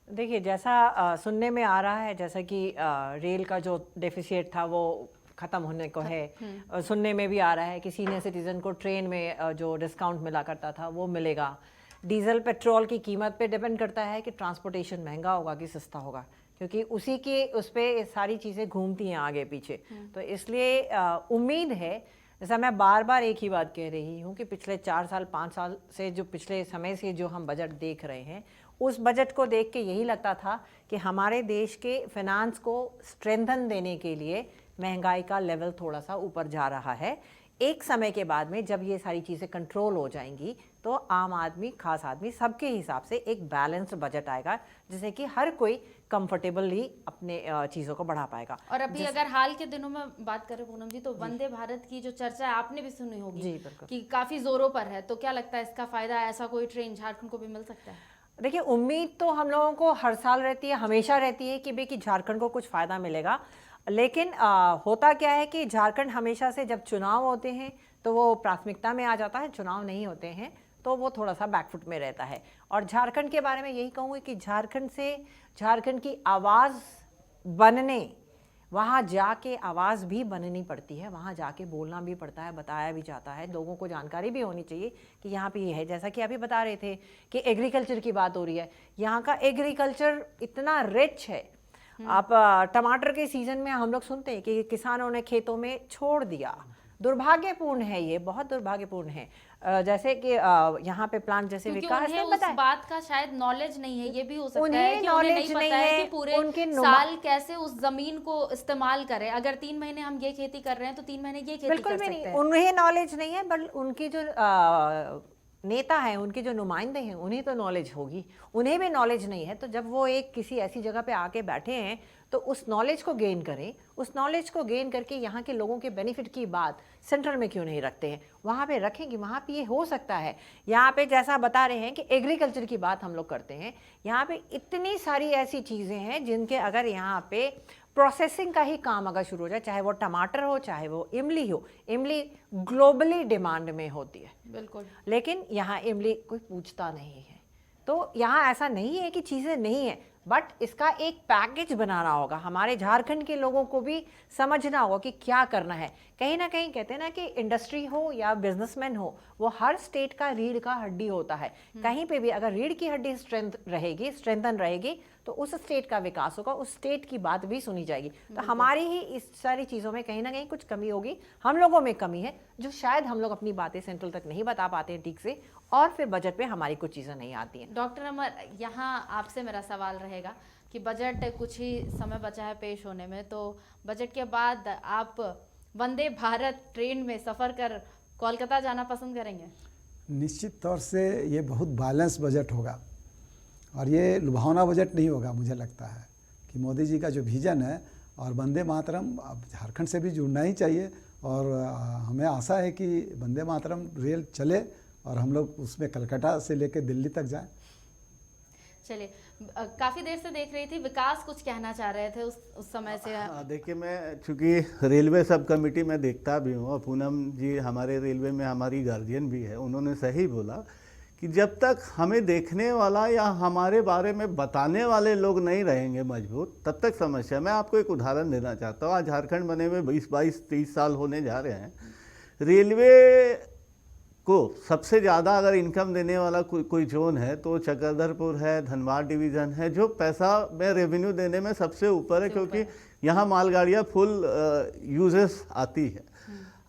देखिए, जैसा सुनने में आ रहा है, जैसा कि रेल का जो डेफिसिट था वो ख़त्म होने को है, सुनने में भी आ रहा है कि सीनियर सिटीज़न को ट्रेन में जो डिस्काउंट मिला करता था वो मिलेगा। डीजल पेट्रोल की कीमत पे डिपेंड करता है कि ट्रांसपोर्टेशन महंगा होगा कि सस्ता होगा, क्योंकि उसी के उस पर सारी चीज़ें घूमती हैं आगे पीछे। तो इसलिए उम्मीद है, जैसा मैं बार बार एक ही बात कह रही हूँ कि पिछले 4 साल 5 साल से, जो पिछले समय से जो हम बजट देख रहे हैं, उस बजट को देख के यही लगता था कि हमारे देश के फाइनेंस को स्ट्रेंथन देने के लिए महंगाई का लेवल थोड़ा सा ऊपर जा रहा है। एक समय के बाद में जब ये सारी चीज़ें कंट्रोल हो जाएंगी तो आम आदमी, खास आदमी, सबके हिसाब से एक बैलेंस्ड बजट आएगा, जिससे कि हर कोई कंफर्टेबली अपने चीज़ों को बढ़ा पाएगा। और अभी अगर हाल के दिनों में बात करें पूनम जी, तो वंदे भारत की जो चर्चा है आपने भी सुनी होगी कि काफ़ी जोरों पर है, तो क्या लगता है इसका फ़ायदा ऐसा कोई ट्रेन झारखंड को भी मिल सकता है? देखिए, उम्मीद तो हम लोगों को हर साल रहती है, हमेशा रहती है कि भाई कि झारखंड को कुछ फ़ायदा मिलेगा, लेकिन होता क्या है कि झारखंड हमेशा से जब चुनाव होते हैं तो वो प्राथमिकता में आ जाता है, चुनाव नहीं होते हैं तो वो थोड़ा सा बैकफुट में रहता है। और झारखंड के बारे में यही कहूँगी कि झारखंड की आवाज़ बनने, वहाँ जाके आवाज़ भी बननी पड़ती है, वहाँ जाके बोलना भी पड़ता है, बताया भी जाता है, लोगों को जानकारी भी होनी चाहिए कि यहाँ पे ये है। जैसा कि अभी बता रहे थे कि एग्रीकल्चर की बात हो रही है, यहाँ का एग्रीकल्चर इतना रिच है। आप टमाटर के सीज़न में हम लोग सुनते हैं कि किसानों ने खेतों में छोड़ दिया। दुर्भाग्यपूर्ण है, ये बहुत दुर्भाग्यपूर्ण है। जैसे कि यहाँ पे प्लांट जैसे क्योंकि विकास उन्हें ने उस बताया, बात का शायद नॉलेज नहीं है, ये भी हो सकता उन्हें है कि उन्हें नहीं knowledge पता नहीं है है, कि पूरे उनके साल कैसे उस जमीन को इस्तेमाल करें। अगर 3 महीने हम ये खेती कर रहे हैं तो 3 महीने ये खेती बिल्कुल कर भी सकते नहीं, हैं। उन्हें नॉलेज नहीं है, बट उनकी जो नेता हैं, उनके जो नुमाइंदे हैं, उन्हें तो नॉलेज होगी, उन्हें भी नॉलेज नहीं है। तो जब वो एक किसी ऐसी जगह पे आके बैठे हैं तो उस नॉलेज को गेन करें, उस नॉलेज को गेन करके यहाँ के लोगों के बेनिफिट की बात सेंट्रल में क्यों नहीं रखते हैं, वहाँ पे रखेंगे, वहाँ पे ये हो सकता है। यहाँ पे जैसा बता रहे हैं कि एग्रीकल्चर की बात हम लोग करते हैं, यहाँ पे इतनी सारी ऐसी चीज़ें हैं जिनके अगर यहाँ पे प्रोसेसिंग का ही काम अगर शुरू हो जाए, चाहे वो टमाटर हो, चाहे वो इमली हो, इमली ग्लोबली डिमांड में होती है, बिल्कुल, लेकिन यहाँ इमली कोई पूछता नहीं है। तो यहाँ ऐसा नहीं है कि चीज़ें नहीं है, बट इसका एक पैकेज बनाना होगा। हमारे झारखंड के लोगों को भी समझना होगा कि क्या करना है। कहीं ना कहीं कहते हैं ना कि इंडस्ट्री हो या बिजनेसमैन हो, वो हर स्टेट का रीढ़ का हड्डी होता है। कहीं पे भी अगर रीढ़ की हड्डी स्ट्रेंथन रहेगी तो उस स्टेट का विकास होगा, उस स्टेट की बात भी सुनी जाएगी। तो हमारी ही इस सारी चीज़ों में कहीं ना कहीं कुछ कमी होगी, हम लोगों में कमी है, जो शायद हम लोग अपनी बातें सेंट्रल तक नहीं बता पाते हैं ठीक से, और फिर बजट पे हमारी कुछ चीज़ें नहीं आती हैं। डॉक्टर अमर, यहाँ आपसे मेरा सवाल रहेगा कि बजट कुछ ही समय बचा है पेश होने में, तो बजट के बाद आप वंदे भारत ट्रेन में सफ़र कर कोलकाता जाना पसंद करेंगे? निश्चित तौर से ये बहुत बैलेंस बजट होगा और ये लुभावना बजट नहीं होगा। मुझे लगता है कि मोदी जी का जो विजन है और वंदे मातरम, अब झारखंड से भी जुड़ना ही चाहिए और हमें आशा है कि वंदे मातरम रेल चले और हम लोग उसमें कलकत्ता से लेकर दिल्ली तक जाएं। चलिए, काफ़ी देर से देख रही थी, विकास कुछ कहना चाह रहे थे उस समय से। देखिए, मैं चूँकि रेलवे सब कमेटी में देखता भी हूँ और पूनम जी हमारे रेलवे में हमारी गार्जियन भी है, उन्होंने सही बोला कि जब तक हमें देखने वाला या हमारे बारे में बताने वाले लोग नहीं रहेंगे मजबूत, तब तक समस्या। मैं आपको एक उदाहरण देना चाहता हूँ। आज झारखंड बने हुए 20-22-23 साल होने जा रहे हैं। रेलवे को सबसे ज़्यादा अगर इनकम देने वाला कोई जोन है तो चक्रधरपुर है, धनबाद डिवीज़न है, जो पैसा में रेवेन्यू देने में सबसे ऊपर है, क्योंकि यहाँ मालगाड़ियाँ फुल यूजेस आती है।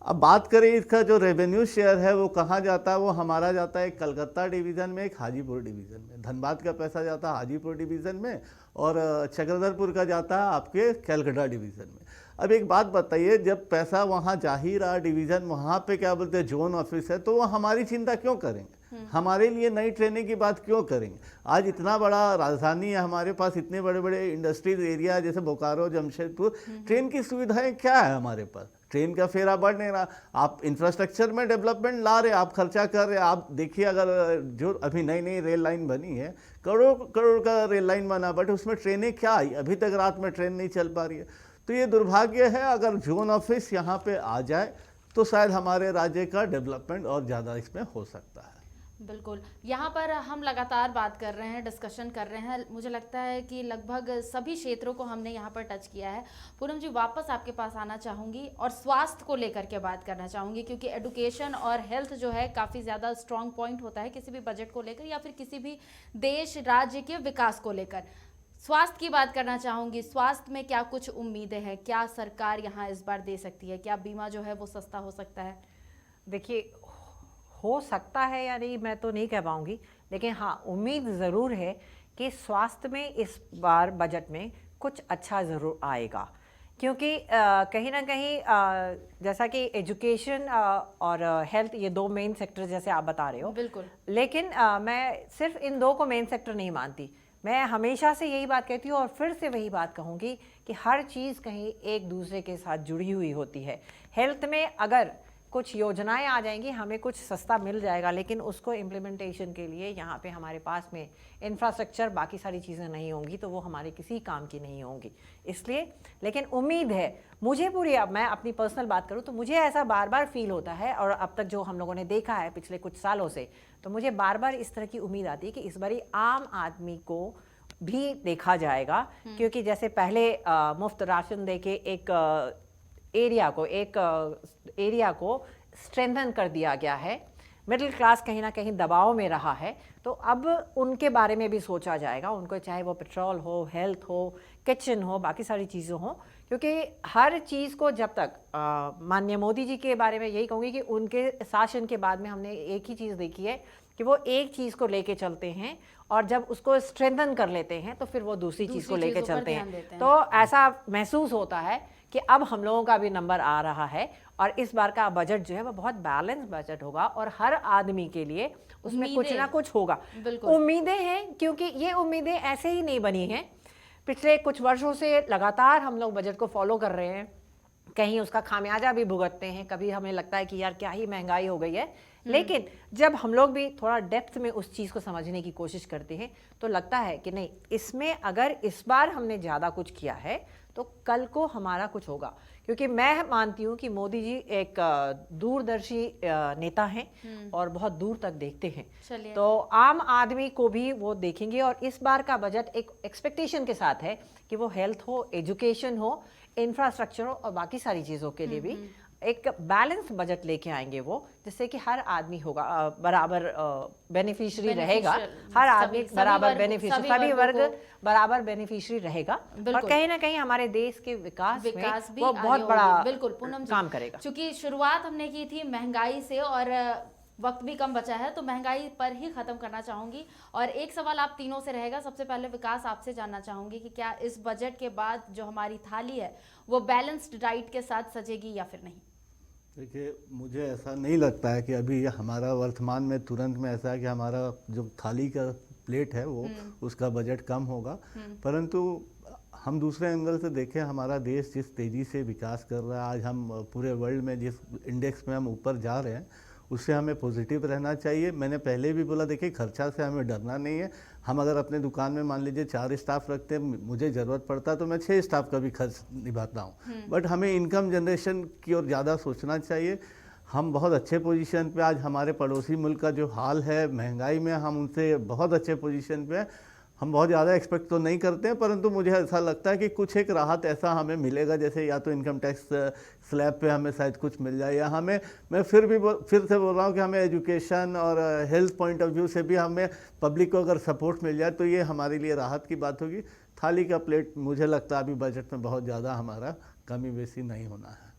अब बात करें इसका जो रेवेन्यू शेयर है वो कहाँ जाता है, वो हमारा जाता है एक कलकत्ता डिवीज़न में, एक हाजीपुर डिवीज़न में। धनबाद का पैसा जाता है हाजीपुर डिवीज़न में और चक्रधरपुर का जाता है आपके कलकत्ता डिवीज़न में। अब एक बात बताइए, जब पैसा वहाँ जा ही रहा डिवीज़न, वहाँ पे क्या बोलते हैं जोन ऑफिस है, तो वो हमारी चिंता क्यों करेंगे, हमारे लिए नई ट्रेनिंग की बात क्यों करेंगे? आज इतना बड़ा राजधानी है हमारे पास, इतने बड़े बड़े इंडस्ट्रीज एरिया जैसे बोकारो, जमशेदपुर, ट्रेन की सुविधाएं क्या है हमारे पास? ट्रेन का फेरा बढ़ नहीं रहा। आप इंफ्रास्ट्रक्चर में डेवलपमेंट ला रहे, आप खर्चा कर रहे। आप देखिए, अगर जो अभी नई नई रेल लाइन बनी है, करोड़ करोड़ का रेल लाइन बना, बट उसमें ट्रेनें क्या आई? अभी तक रात में ट्रेन नहीं चल पा रही है। तो ये दुर्भाग्य है। अगर जोन ऑफिस यहाँ पे आ जाए तो शायद हमारे राज्य का डेवलपमेंट और ज़्यादा इसमें हो सकता है। बिल्कुल, यहाँ पर हम लगातार बात कर रहे हैं, डिस्कशन कर रहे हैं। मुझे लगता है कि लगभग सभी क्षेत्रों को हमने यहाँ पर टच किया है। पूनम जी, वापस आपके पास आना चाहूँगी और स्वास्थ्य को लेकर के बात करना चाहूँगी, क्योंकि एडुकेशन और हेल्थ जो है काफ़ी ज़्यादा स्ट्रॉन्ग पॉइंट होता है किसी भी बजट को लेकर या फिर किसी भी देश राज्य के विकास को लेकर। स्वास्थ्य की बात करना चाहूँगी, स्वास्थ्य में क्या कुछ उम्मीदें हैं? क्या सरकार यहाँ इस बार दे सकती है? क्या बीमा जो है वो सस्ता हो सकता है? देखिए, हो सकता है या नहीं मैं तो नहीं कह पाऊँगी, लेकिन हाँ, उम्मीद ज़रूर है कि स्वास्थ्य में इस बार बजट में कुछ अच्छा ज़रूर आएगा, क्योंकि कहीं ना कहीं जैसा कि एजुकेशन और हेल्थ, ये दो मेन सेक्टर जैसे आप बता रहे हो, बिल्कुल, लेकिन मैं सिर्फ इन दो को मेन सेक्टर नहीं मानती। मैं हमेशा से यही बात कहती हूँ और फिर से वही बात कहूँगी कि हर चीज़ कहीं एक दूसरे के साथ जुड़ी हुई होती है। हेल्थ में अगर कुछ योजनाएं आ जाएंगी, हमें कुछ सस्ता मिल जाएगा, लेकिन उसको इम्प्लीमेंटेशन के लिए यहाँ पे हमारे पास में इंफ्रास्ट्रक्चर, बाकी सारी चीज़ें नहीं होंगी, तो वो हमारे किसी काम की नहीं होंगी। इसलिए, लेकिन उम्मीद है मुझे पूरी, अब मैं अपनी पर्सनल बात करूँ तो मुझे ऐसा बार बार फील होता है, और अब तक जो हम लोगों ने देखा है पिछले कुछ सालों से, तो मुझे बार बार इस तरह की उम्मीद आती है कि इस बारी आम आदमी को भी देखा जाएगा, क्योंकि जैसे पहले मुफ्त राशन दे के एक एरिया को स्ट्रेंथन कर दिया गया है, मिडिल क्लास कहीं ना कहीं दबाव में रहा है, तो अब उनके बारे में भी सोचा जाएगा। उनको चाहे वो पेट्रोल हो, हेल्थ हो, किचन हो, बाकी सारी चीज़ें हो, क्योंकि हर चीज़ को जब तक माननीय मोदी जी के बारे में यही कहूँगी कि उनके शासन के बाद में हमने एक ही चीज़ देखी है कि वो एक चीज़ को लेके चलते हैं और जब उसको स्ट्रेंथन कर लेते हैं तो फिर वो दूसरी चीज़ को लेके चलते हैं। तो ऐसा महसूस होता है कि अब हम लोगों का भी नंबर आ रहा है और इस बार का बजट जो है वो बहुत बैलेंस बजट होगा और हर आदमी के लिए उसमें कुछ ना कुछ होगा। उम्मीदें हैं, क्योंकि ये उम्मीदें ऐसे ही नहीं बनी हैं। पिछले कुछ वर्षों से लगातार हम लोग बजट को फॉलो कर रहे हैं, कहीं उसका खामियाजा भी भुगतते हैं, कभी हमें लगता है कि यार क्या ही महंगाई हो गई है, लेकिन जब हम लोग भी थोड़ा डेप्थ में उस चीज़ को समझने की कोशिश करते हैं तो लगता है कि नहीं, इसमें अगर इस बार हमने ज़्यादा कुछ किया है तो कल को हमारा कुछ होगा। क्योंकि मैं मानती हूँ कि मोदी जी एक दूरदर्शी नेता हैं और बहुत दूर तक देखते हैं, तो आम आदमी को भी वो देखेंगे। और इस बार का बजट एक एक्सपेक्टेशन के साथ है कि वो हेल्थ हो, एजुकेशन हो, इंफ्रास्ट्रक्चर हो और बाकी सारी चीज़ों के लिए भी एक बैलेंस बजट लेके आएंगे वो, जिससे कि हर आदमी होगा बराबर बेनिफिशियरी रहेगा, हर आदमी बराबर बेनिफिशियरी, सभी वर्ग बराबर बेनिफिशियरी रहेगा और कहीं ना कहीं हमारे देश के विकास में वो बहुत बड़ा बिल्कुल पूनम काम करेगा। क्योंकि शुरुआत हमने की थी महंगाई से और वक्त भी कम बचा है, तो महंगाई पर ही खत्म करना चाहूंगी। और एक सवाल आप तीनों से रहेगा, सबसे पहले विकास आपसे जानना चाहूंगी कि क्या इस बजट के बाद जो हमारी थाली है वो बैलेंस्ड डाइट के साथ सजेगी या फिर नहीं? देखिए, मुझे ऐसा नहीं लगता है कि अभी हमारा वर्तमान में तुरंत में ऐसा है कि हमारा जो थाली का प्लेट है वो उसका बजट कम होगा, परंतु हम दूसरे एंगल से देखें, हमारा देश जिस तेज़ी से विकास कर रहा है, आज हम पूरे वर्ल्ड में जिस इंडेक्स में हम ऊपर जा रहे हैं उससे हमें पॉजिटिव रहना चाहिए। मैंने पहले भी बोला, देखिए खर्चा से हमें डरना नहीं है। हम अगर अपने दुकान में मान लीजिए 4 स्टाफ रखते हैं, मुझे ज़रूरत पड़ता तो मैं 6 स्टाफ का भी खर्च निभाता हूँ, बट हमें इनकम जनरेशन की ओर ज़्यादा सोचना चाहिए। हम बहुत अच्छे पोजीशन पे, आज हमारे पड़ोसी मुल्क का जो हाल है महंगाई में, हम उनसे बहुत अच्छे पोजीशन पे हैं। हम बहुत ज़्यादा एक्सपेक्ट तो नहीं करते हैं, परंतु मुझे ऐसा लगता है कि कुछ एक राहत ऐसा हमें मिलेगा, जैसे या तो इनकम टैक्स स्लैब पे हमें शायद कुछ मिल जाए, या हमें, मैं फिर से बोल रहा हूँ कि हमें एजुकेशन और हेल्थ पॉइंट ऑफ व्यू से भी हमें पब्लिक को अगर सपोर्ट मिल जाए तो ये हमारे लिए राहत की बात होगी। थाली का प्लेट मुझे लगता है अभी बजट में बहुत ज़्यादा हमारा कमी बेसी नहीं होना है।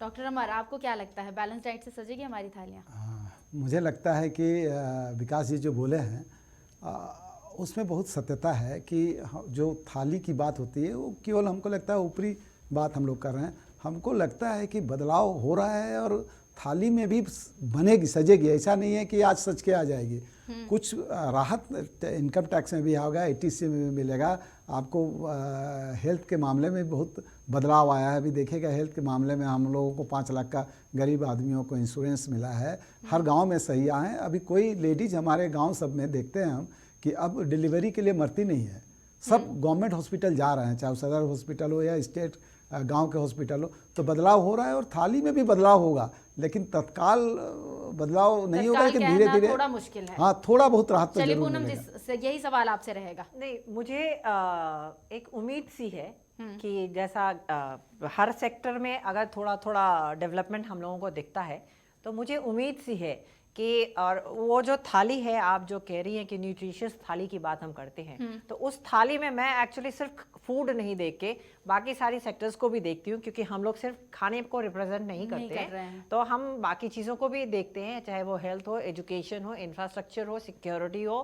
डॉक्टर अमर, आपको क्या लगता है, बैलेंस डाइट से सजेगी हमारी थालियाँ? मुझे लगता है कि विकास जी जो बोले हैं उसमें बहुत सत्यता है कि जो थाली की बात होती है वो केवल हमको लगता है ऊपरी बात हम लोग कर रहे हैं। हमको लगता है कि बदलाव हो रहा है और थाली में भी बनेगी, सजेगी। ऐसा नहीं है कि आज सच के आ जाएगी। कुछ राहत इनकम टैक्स में भी आएगा, ATC में भी मिलेगा आपको। हेल्थ के मामले में बहुत बदलाव आया है। अभी देखिएगा, हेल्थ के मामले में हम लोगों को 5 लाख का गरीब आदमियों को इंश्योरेंस मिला है। हर गांव में सही आए। अभी कोई लेडीज हमारे गांव सब में देखते हैं हम कि अब डिलीवरी के लिए मरती नहीं है, सब गवर्नमेंट हॉस्पिटल जा रहे हैं, चाहे सदर हॉस्पिटल हो या स्टेट गांव के हॉस्पिटल हो। तो बदलाव हो रहा है और थाली में भी बदलाव होगा, लेकिन तत्काल बदलाव नहीं होगा, लेकिन धीरे धीरे थोड़ा मुश्किल है। हाँ, थोड़ा बहुत राहत तो चलिए जरूर पूनम मिलेगा। जी, यही सवाल आपसे रहेगा। नहीं, मुझे एक उम्मीद सी है कि जैसा हर सेक्टर में अगर थोड़ा थोड़ा डेवलपमेंट हम लोगों को दिखता है, तो मुझे उम्मीद सी है कि, और वो जो थाली है आप जो कह रही हैं कि न्यूट्रिशियस थाली की बात हम करते हैं, तो उस थाली में मैं एक्चुअली सिर्फ फूड नहीं देख के बाकी सारी सेक्टर्स को भी देखती हूँ, क्योंकि हम लोग सिर्फ खाने को रिप्रेजेंट नहीं करते हैं, तो हम बाकी चीज़ों को भी देखते हैं, चाहे वो हेल्थ हो, एजुकेशन हो, इंफ्रास्ट्रक्चर हो, सिक्योरिटी हो,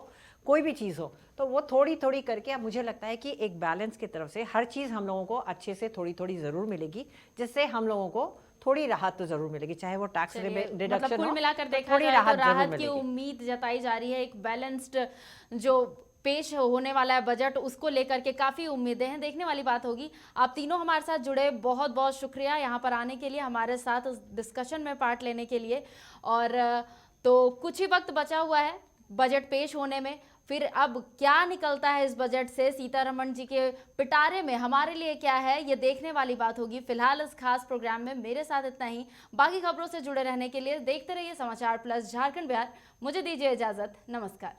कोई भी चीज़ हो। तो वो थोड़ी थोड़ी करके अब मुझे लगता है कि एक बैलेंस की तरफ से हर चीज़ हम लोगों को अच्छे से थोड़ी थोड़ी ज़रूर मिलेगी, जिससे हम लोगों को थोड़ी राहत तो जरूर मिलेगी, चाहे वो टैक्स डिडक्शन मतलब कुल मिलाकर देखा थोड़ी जाए तो राहत मिलेगी। की उम्मीद जताई जा रही है। एक बैलेंस्ड जो पेश होने वाला है बजट, उसको लेकर के काफ़ी उम्मीदें हैं। देखने वाली बात होगी। आप तीनों हमारे साथ जुड़े, बहुत बहुत शुक्रिया यहाँ पर आने के लिए, हमारे साथ उस डिस्कशन में पार्ट लेने के लिए। और तो कुछ ही वक्त बचा हुआ है बजट पेश होने में, फिर अब क्या निकलता है इस बजट से, सीतारमण जी के पिटारे में हमारे लिए क्या है, ये देखने वाली बात होगी। फिलहाल इस खास प्रोग्राम में मेरे साथ इतना ही। बाकी खबरों से जुड़े रहने के लिए देखते रहिए समाचार प्लस झारखंड बिहार। मुझे दीजिए इजाजत, नमस्कार।